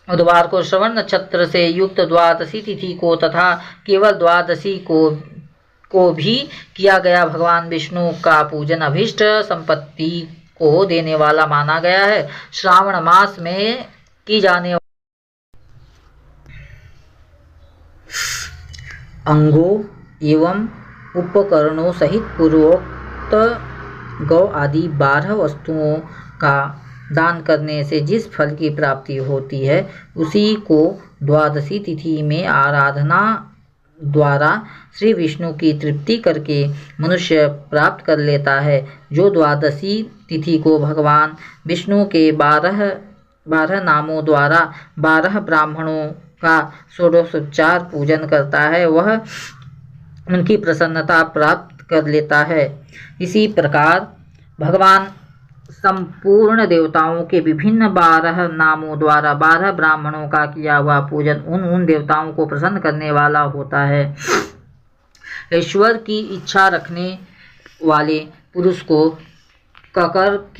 बुधवार को श्रवण नक्षत्र से युक्त द्वादशी तिथि को तथा केवल द्वादशी को भी किया गया भगवान विष्णु का पूजन अभीष्ट संपत्ति को देने वाला माना गया है। श्रावण मास में की जाने अंगों एवं उपकरणों सहित पूर्वोक्त गौ आदि 12 वस्तुओं का दान करने से जिस फल की प्राप्ति होती है उसी को द्वादशी तिथि में आराधना द्वारा श्री विष्णु की तृप्ति करके मनुष्य प्राप्त कर लेता है। जो द्वादशी तिथि को भगवान विष्णु के 12 नामों द्वारा 12 ब्राह्मणों का षोडशोपचार पूजन करता है वह उनकी प्रसन्नता प्राप्त कर लेता है। इसी प्रकार भगवान संपूर्ण देवताओं के विभिन्न 12 नामों द्वारा 12 ब्राह्मणों का किया हुआ पूजन उन देवताओं को प्रसन्न करने वाला होता है। ईश्वर की इच्छा रखने वाले पुरुष को कर्क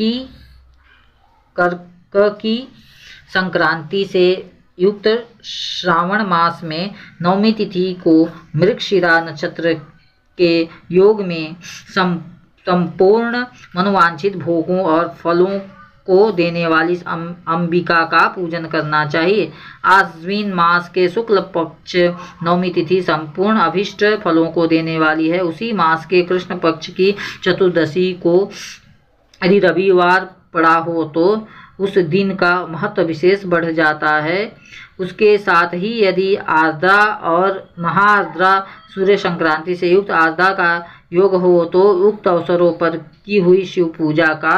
की संक्रांति से युक्त श्रावण मास में नवमी तिथि को मृगशिरा नक्षत्र के योग में संपूर्ण मनोवांछित भोगों और फलों को देने वाली अंबिका का पूजन करना चाहिए। आश्विन मास के शुक्ल पक्ष नवमी तिथि संपूर्ण अभिष्ट फलों को देने वाली है। उसी मास के कृष्ण पक्ष की चतुर्दशी को यदि रविवार पड़ा हो तो उस दिन का महत्व विशेष बढ़ जाता है। उसके साथ ही यदि आर्द्रा और महाआर्द्रा सूर्य संक्रांति से युक्त आर्द्रा का योग हो तो उक्त अवसरों पर की हुई शिव पूजा का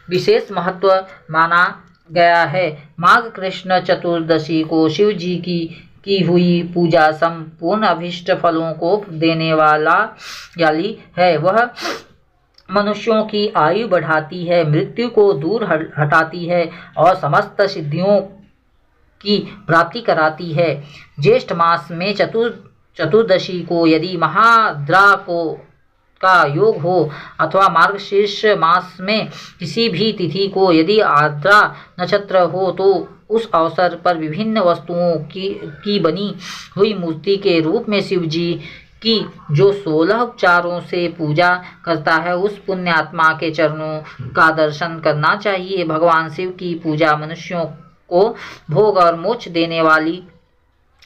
विशेष महत्व माना गया है। माघ कृष्ण चतुर्दशी को शिव जी की हुई पूजा संपूर्ण अभिष्ट फलों को देने वाली है। वह मनुष्यों की आयु बढ़ाती है, मृत्यु को दूर हटाती है और समस्त सिद्धियों की प्राप्ति कराती है। ज्येष्ठ मास में चतुर्दशी को यदि महाद्रा का योग हो अथवा मार्गशीर्ष मास में किसी भी तिथि को यदि आर्द्रा नक्षत्र हो तो उस अवसर पर विभिन्न वस्तुओं की बनी हुई मूर्ति के रूप में शिव जी की जो 16 उपचारों से पूजा करता है उस पुण्यात्मा के चरणों का दर्शन करना चाहिए। भगवान शिव की पूजा मनुष्यों को भोग और मोक्ष देने वाली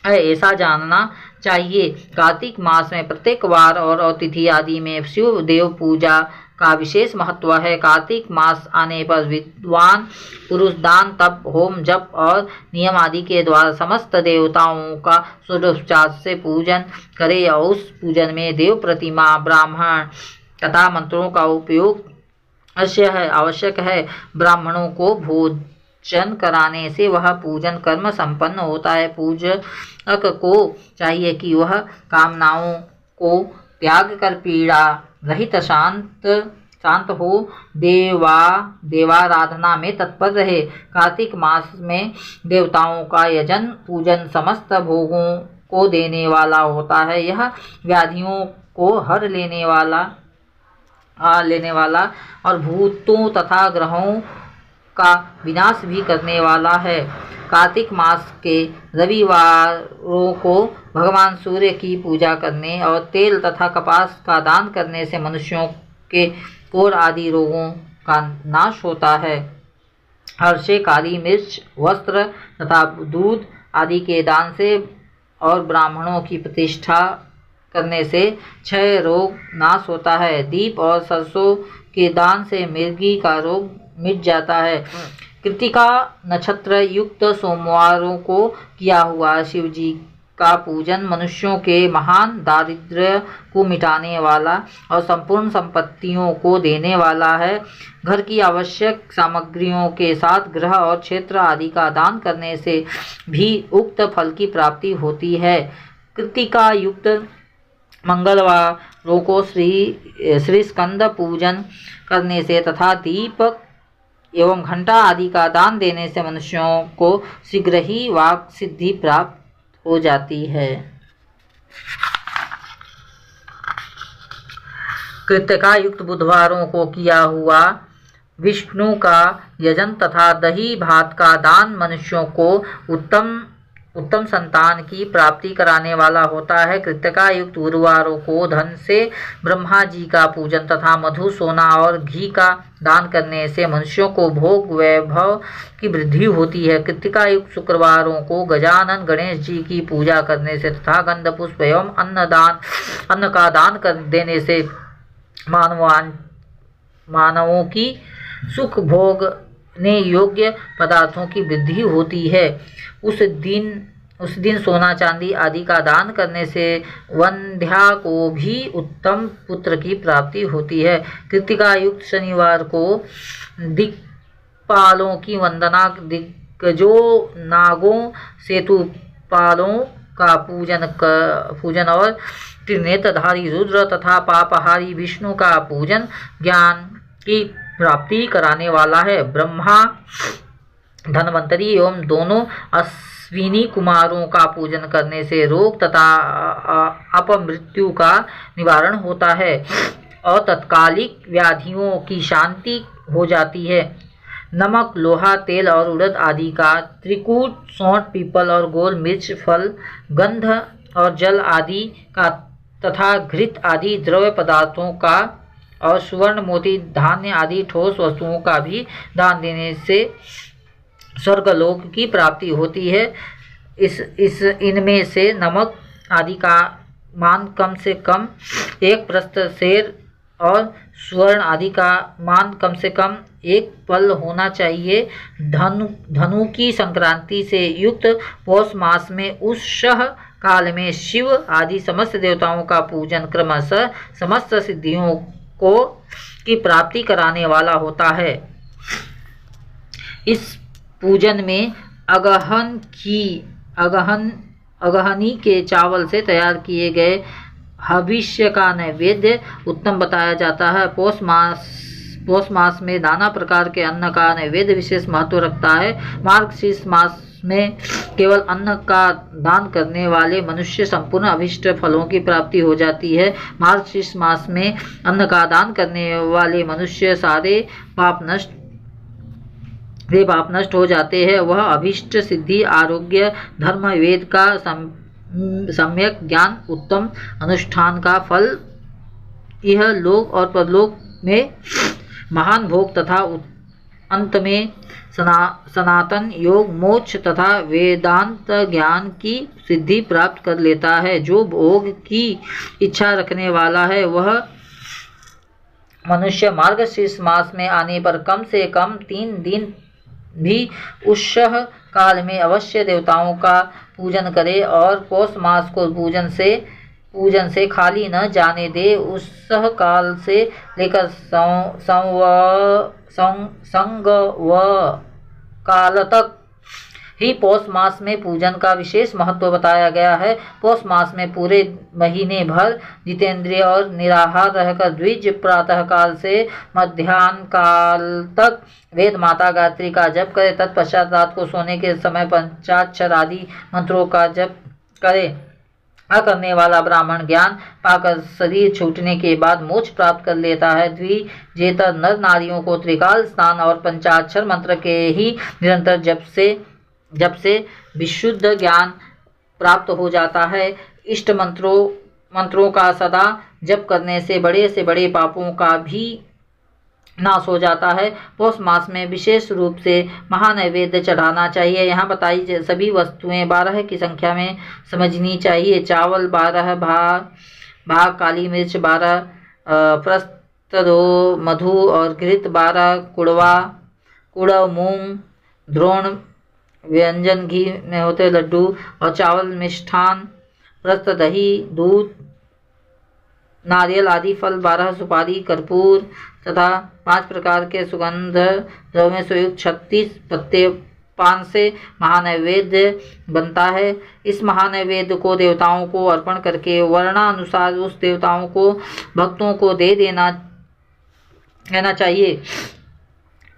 है, ऐसा जानना चाहिए। कार्तिक मास में प्रत्येक वार और तिथि आदि में शिव देव पूजा का विशेष महत्व है। कार्तिक मास आने पर विद्वान पुरुष दान तप होम जप और नियम आदि के द्वारा समस्त देवताओं का षोडशोपचार से पूजन करे और उस पूजन में देव प्रतिमा ब्राह्मण तथा मंत्रों का उपयोग आवश्यक है। ब्राह्मणों को भोजन कराने से वह पूजन कर्म संपन्न होता है। पूजक को चाहिए कि वह कामनाओं को त्याग कर पीड़ा रहित शांत हो देवाराधना में तत्पर रहे। कार्तिक मास में देवताओं का यजन पूजन समस्त भोगों को देने वाला होता है। यह व्याधियों को हर लेने वाला और भूतों तथा ग्रहों का विनाश भी करने वाला है। कार्तिक मास के रविवारों को भगवान सूर्य की पूजा करने और तेल तथा कपास का दान करने से मनुष्यों के कोढ़ आदि रोगों का नाश होता है। हर्षे काली मिर्च वस्त्र तथा दूध आदि के दान से और ब्राह्मणों की प्रतिष्ठा करने से क्षय रोग नाश होता है। दीप और सरसों के दान से मिर्गी का रोग मिट जाता है। कृतिका नक्षत्र युक्त सोमवारों को किया हुआ शिव जी का पूजन मनुष्यों के महान दारिद्र्य को मिटाने वाला और संपूर्ण संपत्तियों को देने वाला है। घर की आवश्यक सामग्रियों के साथ ग्रह और क्षेत्र आदि का दान करने से भी उक्त फल की प्राप्ति होती है। कृतिका युक्त मंगलवारों को श्री स्कंद पूजन करने से तथा दीपक एवं घंटा आदि का दान देने से मनुष्यों को शीघ्र ही वाक सिद्धि प्राप्त हो जाती है। कृतिका युक्त बुधवारों को किया हुआ विष्णु का यजन तथा दही भात का दान मनुष्यों को उत्तम संतान की प्राप्ति कराने वाला होता है। कृतिका युक्त गुरुवारों को धन से ब्रह्मा जी का पूजन तथा मधु सोना और घी का दान करने से मनुष्यों को भोग वैभव की वृद्धि होती है। कृतिका युक्त शुक्रवारों को गजानन गणेश जी की पूजा करने से तथा गंध पुष्प एवं अन्न का दान कर देने से मानवों की सुख भोगने योग्य पदार्थों की वृद्धि होती है। उस दिन सोना चांदी आदि का दान करने से वंध्या को भी उत्तम पुत्र की प्राप्ति होती है। कृतिका युक्त शनिवार को दिक्पालों की वंदना, दिग्गजों, नागों, सेतुपालों का पूजन और त्रिनेत्रधारी रुद्र तथा पापहारी विष्णु का पूजन ज्ञान की प्राप्ति कराने वाला है। ब्रह्मा, धनवंतरी एवं दोनों अश्विनी कुमारों का पूजन करने से रोग तथा अपमृत्यु का निवारण होता है और तत्कालिक व्याधियों की शांति हो जाती है। नमक, लोहा, तेल और उड़द आदि का, त्रिकूट, सौंठ, पीपल और गोल मिर्च, फल, गंध और जल आदि का तथा घृत आदि द्रव्य पदार्थों का और सुवर्ण, मोती, धान्य आदि ठोस वस्तुओं का भी दान देने से स्वर्गलोक की प्राप्ति होती है। इनमें से नमक आदि का मान कम से कम 1 प्रस्थ सेर और स्वर्ण आदि का मान कम से कम 1 पल होना चाहिए। धनु की संक्रांति से युक्त पौष मास में उस काल में शिव आदि समस्त देवताओं का पूजन क्रमशः समस्त सिद्धियों की प्राप्ति कराने वाला होता है। इस पूजन में अगहनी के चावल से तैयार किए गए हविष्य का नैवेद्य उत्तम बताया जाता है। पौष मास में नाना प्रकार के अन्न का नैवेद्य विशेष महत्व रखता है। मार्गशीर्ष मास में केवल अन्न का दान करने वाले मनुष्य संपूर्ण अभिष्ट फलों की प्राप्ति हो जाती है। मार्गशीर्ष मास में अन्न का दान करने वाले मनुष्य सारे पाप नष्ट हो जाते हैं। वह अभिष्ट सिद्धि, आरोग्य, धर्म, वेद का सम्यक ज्ञान, उत्तम अनुष्ठान का फल, यह लोक और परलोक में महान भोग तथा अंत में सनातन योग, मोक्ष तथा वेदांत ज्ञान की सिद्धि प्राप्त कर लेता है। जो भोग की इच्छा रखने वाला है वह मनुष्य मार्गशीर्ष मास में आने पर कम से कम 3 दिन भी उस काल में अवश्य देवताओं का पूजन करे और पौष मास को पूजन से खाली न जाने दे। उस काल से लेकर संग व काल तक ही पौष मास में पूजन का विशेष महत्व बताया गया है। पौष मास में पूरे महीने भर जितेंद्रिय और निराहार रहकर द्विज प्रातः काल से मध्याह्न काल तक वेद माता गायत्री का जप करे। तत्पश्चात रात को सोने के समय पंचाक्षर आदि मंत्रों का जप करे। करने वाला ब्राह्मण ज्ञान पाकर शरीर छूटने के बाद मोक्ष प्राप्त कर लेता है। द्विजेतर नर नारियों को त्रिकाल स्नान और पंचाक्षर मंत्र के ही निरंतर जप से विशुद्ध ज्ञान प्राप्त हो जाता है। इष्ट मंत्रों का सदा जप करने से बड़े पापों का भी नाश हो जाता है। पौष मास में विशेष रूप से महानैवेद्य चढ़ाना चाहिए। यहाँ बताई सभी वस्तुएं 12 की संख्या में समझनी चाहिए। चावल 12 भाग, काली मिर्च 12, प्रस्त 2, मधु और घृत 12, कुड़, मूंग, द्रोण, व्यंजन घी में होते लड्डू और चावल, मिष्ठान, प्रस्त, दही, दूध, नारियल आदि फल 12, सुपारी, कर्पूर तथा 5 प्रकार के सुगंध द्रव्यों से युक्त 36 पत्ते पान से महानैवेद्य बनता है। इस महानैवेद्य को देवताओं को अर्पण करके वर्णानुसार उस देवताओं को भक्तों को दे देना चाहिए।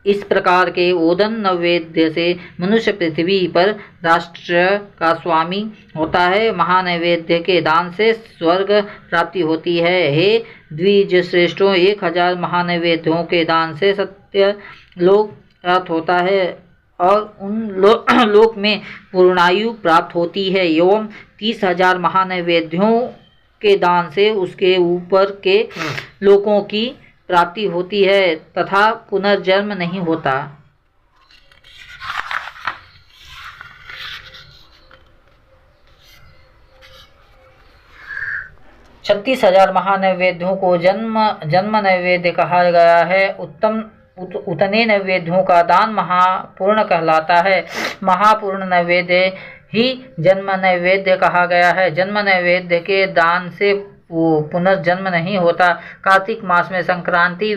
इस प्रकार के ओदन नैवेद्य से मनुष्य पृथ्वी पर राष्ट्र का स्वामी होता है। महानैवेद्य के दान से स्वर्ग प्राप्ति होती है। हे द्विज श्रेष्ठों, 1000 महानैवेद्यों के दान से सत्य लोक प्राप्त होता है और उन लोक में पूर्णायु प्राप्त होती है। एवं 30,000 महानैवेद्यों के दान से उसके ऊपर के लोकों की प्राप्ति होती है तथा पुनर्जन्म नहीं होता। 36,000 महानैवेद्यों को जन्म नैवेद्य कहा गया है। उतने नैवेद्यों का दान महापूर्ण कहलाता है। महापूर्ण नैवेद्य ही जन्म नैवेद्य कहा गया है। जन्म नैवेद्य के दान से पुनर्जन्म नहीं होता। कार्तिक मास में संक्रांति,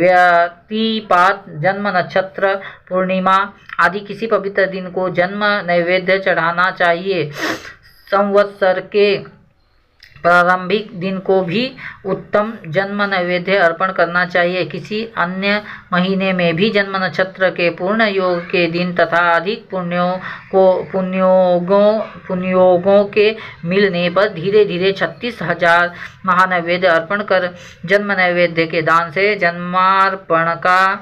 व्यतिपात, जन्म नक्षत्र, पूर्णिमा आदि किसी पवित्र दिन को जन्म नैवेद्य चढ़ाना चाहिए। संवत्सर के प्रारंभिक दिन को भी उत्तम जन्म नैवेद्य अर्पण करना चाहिए। किसी अन्य महीने में भी जन्म नक्षत्र के पूर्ण योग के दिन तथा अधिक पुण्योगों के मिलने पर धीरे धीरे 36,000 महानैवेद्य अर्पण कर जन्म नैवेद्य के दान से जन्मार्पण का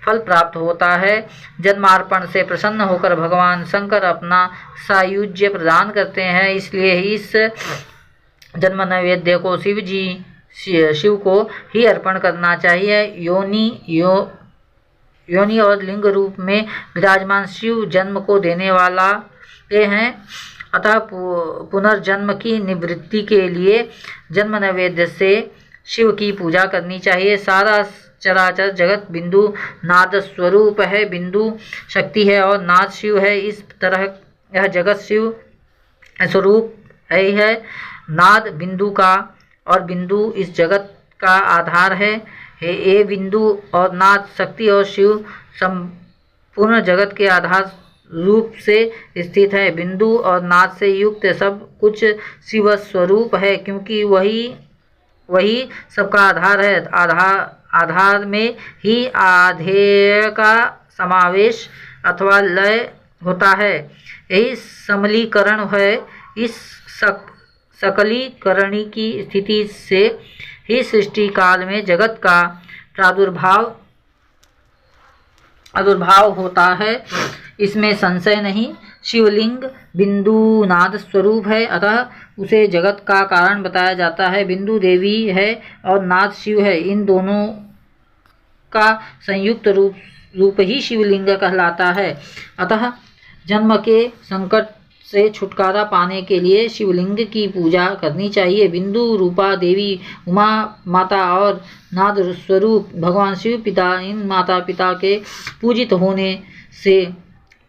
फल प्राप्त होता है। जन्मार्पण से प्रसन्न होकर भगवान शंकर अपना सायुज्य प्रदान करते हैं। इसलिए इस जन्म नैवेद्य को शिव को ही अर्पण करना चाहिए। योनि और लिंग रूप में विराजमान शिव जन्म को देने वाला हैं, अतः पुनर्जन्म की निवृत्ति के लिए जन्म नैवेद्य से शिव की पूजा करनी चाहिए। सारा चराचर जगत बिंदु नाद स्वरूप है। बिंदु शक्ति है और नाद शिव है। इस तरह यह जगत शिव स्वरूप है। नाद बिंदु का और बिंदु इस जगत का आधार है। ये बिंदु और नाद शक्ति और शिव संपूर्ण जगत के आधार रूप से स्थित है। बिंदु और नाद से युक्त सब कुछ शिव स्वरूप है, क्योंकि वही सबका आधार है। आधार में ही आधेय का समावेश अथवा लय होता है। यही समलीकरण है। इस सकलीकरणी की स्थिति से ही सृष्टि काल में जगत का प्रादुर्भाव होता है, इसमें संशय नहीं। शिवलिंग बिंदु नाद स्वरूप है, अतः उसे जगत का कारण बताया जाता है। बिंदु देवी है और नाद शिव है। इन दोनों का संयुक्त रूप ही शिवलिंग कहलाता है। अतः जन्म के संकट से छुटकारा पाने के लिए शिवलिंग की पूजा करनी चाहिए। बिंदु रूपा देवी उमा माता और नाद स्वरूप भगवान शिव पिता, इन माता पिता के पूजित होने से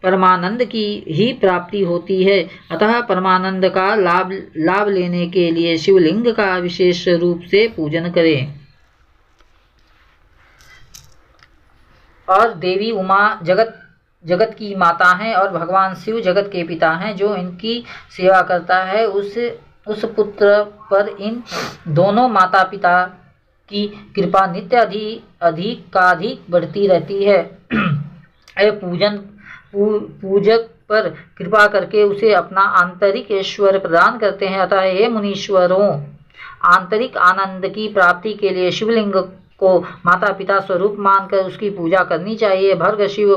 परमानंद की ही प्राप्ति होती है। अतः परमानंद का लाभ लेने के लिए शिवलिंग का विशेष रूप से पूजन करें। और देवी उमा जगत की माता हैं और भगवान शिव जगत के पिता हैं। जो इनकी सेवा करता है उस पुत्र पर इन दोनों माता पिता की कृपा नित्य अधिक बढ़ती रहती है। पूजक पर कृपा करके उसे अपना आंतरिक ऐश्वर्य प्रदान करते हैं। अतः हे मुनीश्वरों, आंतरिक आनंद की प्राप्ति के लिए शिवलिंग को माता पिता स्वरूप मानकर उसकी पूजा करनी चाहिए। भर्ग शिव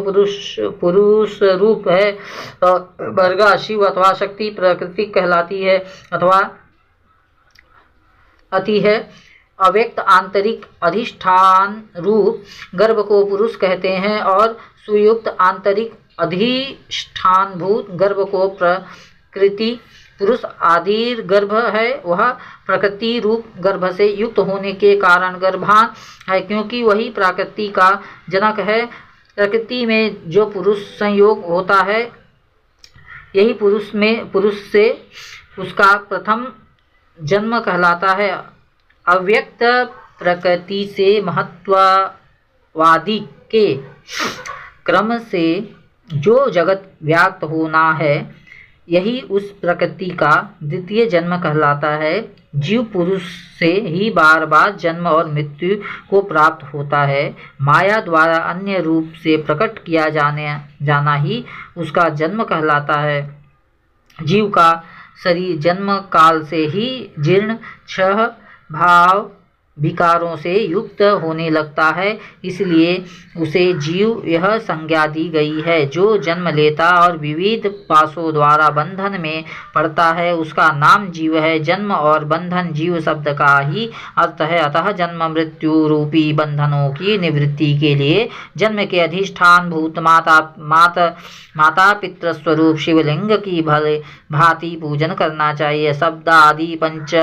पुरुष रूप है और भर्गा शिव अथवा शक्ति प्रकृति कहलाती है अथवा अति है। अव्यक्त आंतरिक अधिष्ठान रूप गर्भ को पुरुष कहते हैं और सुयुक्त आंतरिक अधिष्ठानभूत गर्भ को प्रकृति पुरुष आदिर गर्भ है। वह प्रकृति रूप गर्भ से युक्त होने के कारण गर्भान है, क्योंकि वही प्रकृति का जनक है। प्रकृति में जो पुरुष संयोग होता है, यही पुरुष से उसका प्रथम जन्म कहलाता है। अव्यक्त प्रकृति से महत्ववादी के क्रम से जो जगत व्याप्त होना है, यही उस प्रकृति का द्वितीय जन्म कहलाता है। जीव पुरुष से ही बार बार जन्म और मृत्यु को प्राप्त होता है। माया द्वारा अन्य रूप से प्रकट किया जाना ही उसका जन्म कहलाता है। जीव का शरीर जन्म काल से ही जीर्ण क्षय भाव विकारों से युक्त होने लगता है, इसलिए उसे जीव यह संज्ञा दी गई है। जो जन्म लेता और विविध पाशों द्वारा बंधन में पड़ता है उसका नाम जीव है। जन्म और बंधन जीव शब्द का ही अर्थ है। अतः जन्म मृत्यु रूपी बंधनों की निवृत्ति के लिए जन्म के अधिष्ठान भूत माता पितृस्वरूप शिवलिंग की भले भांति पूजन करना चाहिए। शब्द आदि पंच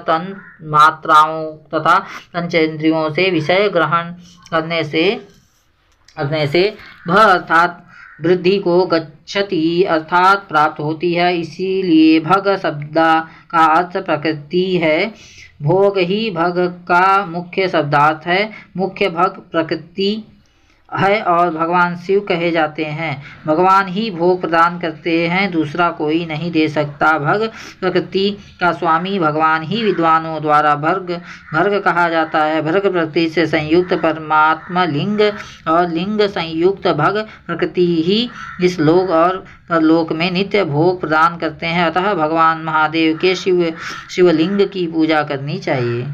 तन मात्राओं तथा पंचेंद्रियों से विषय ग्रहण करने से भय अर्थात वृद्धि को गच्छति अर्थात प्राप्त होती है। इसीलिए भग शब्द का अर्थ प्रकृति है। भोग ही भग का मुख्य शब्दार्थ है। मुख्य भग प्रकृति है और भगवान शिव कहे जाते हैं। भगवान ही भोग प्रदान करते हैं, दूसरा कोई नहीं दे सकता। भग प्रकृति का स्वामी भगवान ही विद्वानों द्वारा भर्ग कहा जाता है। भर्ग प्रकृति से संयुक्त परमात्मा लिंग और लिंग संयुक्त भग प्रकृति ही इस लोक और परलोक में नित्य भोग प्रदान करते हैं। अतः भगवान महादेव के शिवलिंग की पूजा करनी चाहिए।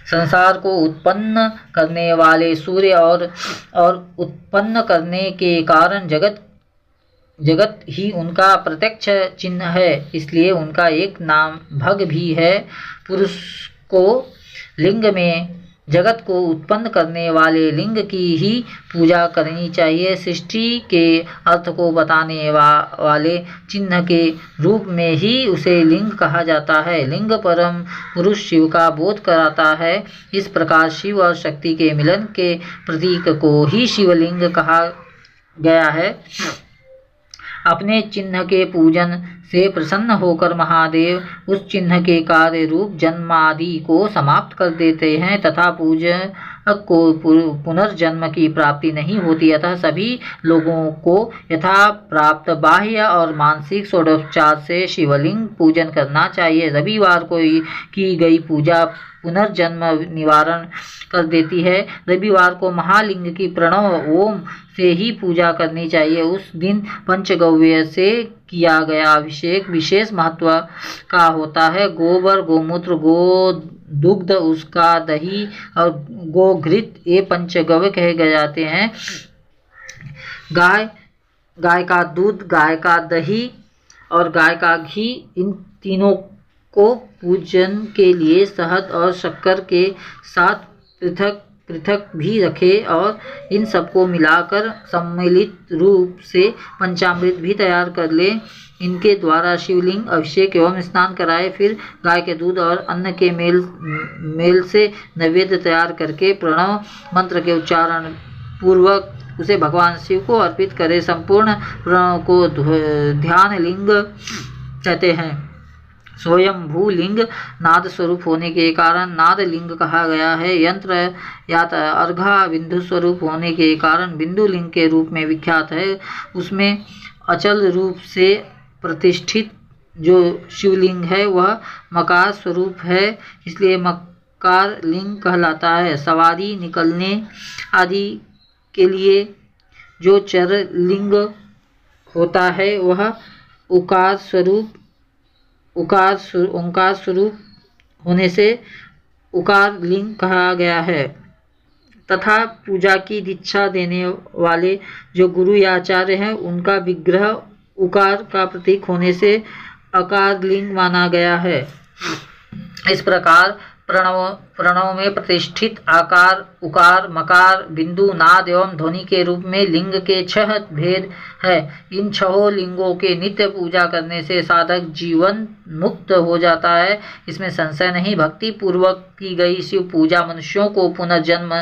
संसार को उत्पन्न करने वाले सूर्य और उत्पन्न करने के कारण जगत ही उनका प्रत्यक्ष चिन्ह है, इसलिए उनका एक नाम भग भी है। पुरुष को लिंग में जगत को उत्पन्न करने वाले लिंग की ही पूजा करनी चाहिए। सृष्टि के अर्थ को बताने वाले चिन्ह के रूप में ही उसे लिंग कहा जाता है। लिंग परम पुरुष शिव का बोध कराता है। इस प्रकार शिव और शक्ति के मिलन के प्रतीक को ही शिवलिंग कहा गया है। अपने चिन्ह के पूजन से प्रसन्न होकर महादेव उस चिन्ह के कार्य रूप जन्मादि को समाप्त कर देते हैं तथा पूजक को पुनर्जन्म की प्राप्ति नहीं होती। अतः सभी लोगों को यथा प्राप्त बाह्य और मानसिक षोडशोपचार से शिवलिंग पूजन करना चाहिए। रविवार को की गई पूजा पुनर्जन्म निवारण कर देती है। रविवार को महालिंग की प्रणव ओम से ही पूजा करनी चाहिए। उस दिन पंचगव्य से किया गया अभिषेक विशेष महत्व का होता है। गोबर, गोमूत्र, गो दुग्ध, उसका दही और गोघृत ये पंचगव्य कहे गए जाते हैं। गाय का दूध, गाय का दही और गाय का घी, इन तीनों को पूजन के लिए शहद और शक्कर के साथ पृथक पृथक भी रखे और इन सबको मिलाकर सम्मिलित रूप से पंचामृत भी तैयार कर ले। इनके द्वारा शिवलिंग अभिषेक एवं स्नान कराए। फिर गाय के दूध और अन्न के मेल से नैवेद्य तैयार करके प्रणव मंत्र के उच्चारण पूर्वक उसे भगवान शिव को अर्पित करे। संपूर्ण प्रणव को ध्यान लिंग कहते हैं। स्वयंभू लिंग नाद स्वरूप होने के कारण नाद लिंग कहा गया है। यंत्र या अर्घा बिंदु स्वरूप होने के कारण बिंदु लिंग के रूप में विख्यात है। उसमें अचल रूप से प्रतिष्ठित जो शिवलिंग है वह मकार स्वरूप है, इसलिए मकार लिंग कहलाता है। सवारी निकलने आदि के लिए जो चर लिंग होता है वह ओंकार स्वरूप होने से उकार लिंग कहा गया है तथा पूजा की दीक्षा देने वाले जो गुरु या आचार्य हैं उनका विग्रह उकार का प्रतीक होने से अकार लिंग माना गया है। इस प्रकार प्रणव में प्रतिष्ठित आकार, उकार, मकार, बिंदु, नाद एवं ध्वनि के रूप में लिंग के 6 भेद है। इन 6 लिंगों के नित्य पूजा करने से साधक जीवन मुक्त हो जाता है, इसमें संशय नहीं। भक्ति पूर्वक की गई शिव पूजा मनुष्यों को पुनर्जन्म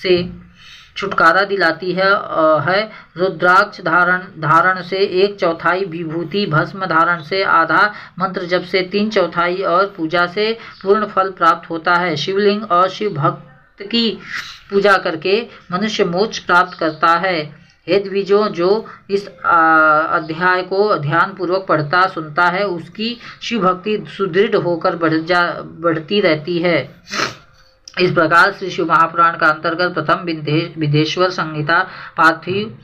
से छुटकारा दिलाती है। रुद्राक्ष धारण से 1/4 विभूति, भस्म धारण से आधा, मंत्र जप से 3/4 और पूजा से पूर्ण फल प्राप्त होता है। शिवलिंग और शिव भक्त की पूजा करके मनुष्य मोक्ष प्राप्त करता है। हे द्विजों, जो इस अध्याय को ध्यानपूर्वक पढ़ता सुनता है उसकी शिव भक्ति सुदृढ़ होकर बढ़ती रहती है। इस प्रकार श्री शिव महापुराण का अंतर्गत प्रथम विदेश्वर संहिता, पार्थिव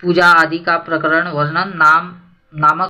पूजा आदि का प्रकरण वर्णन नामक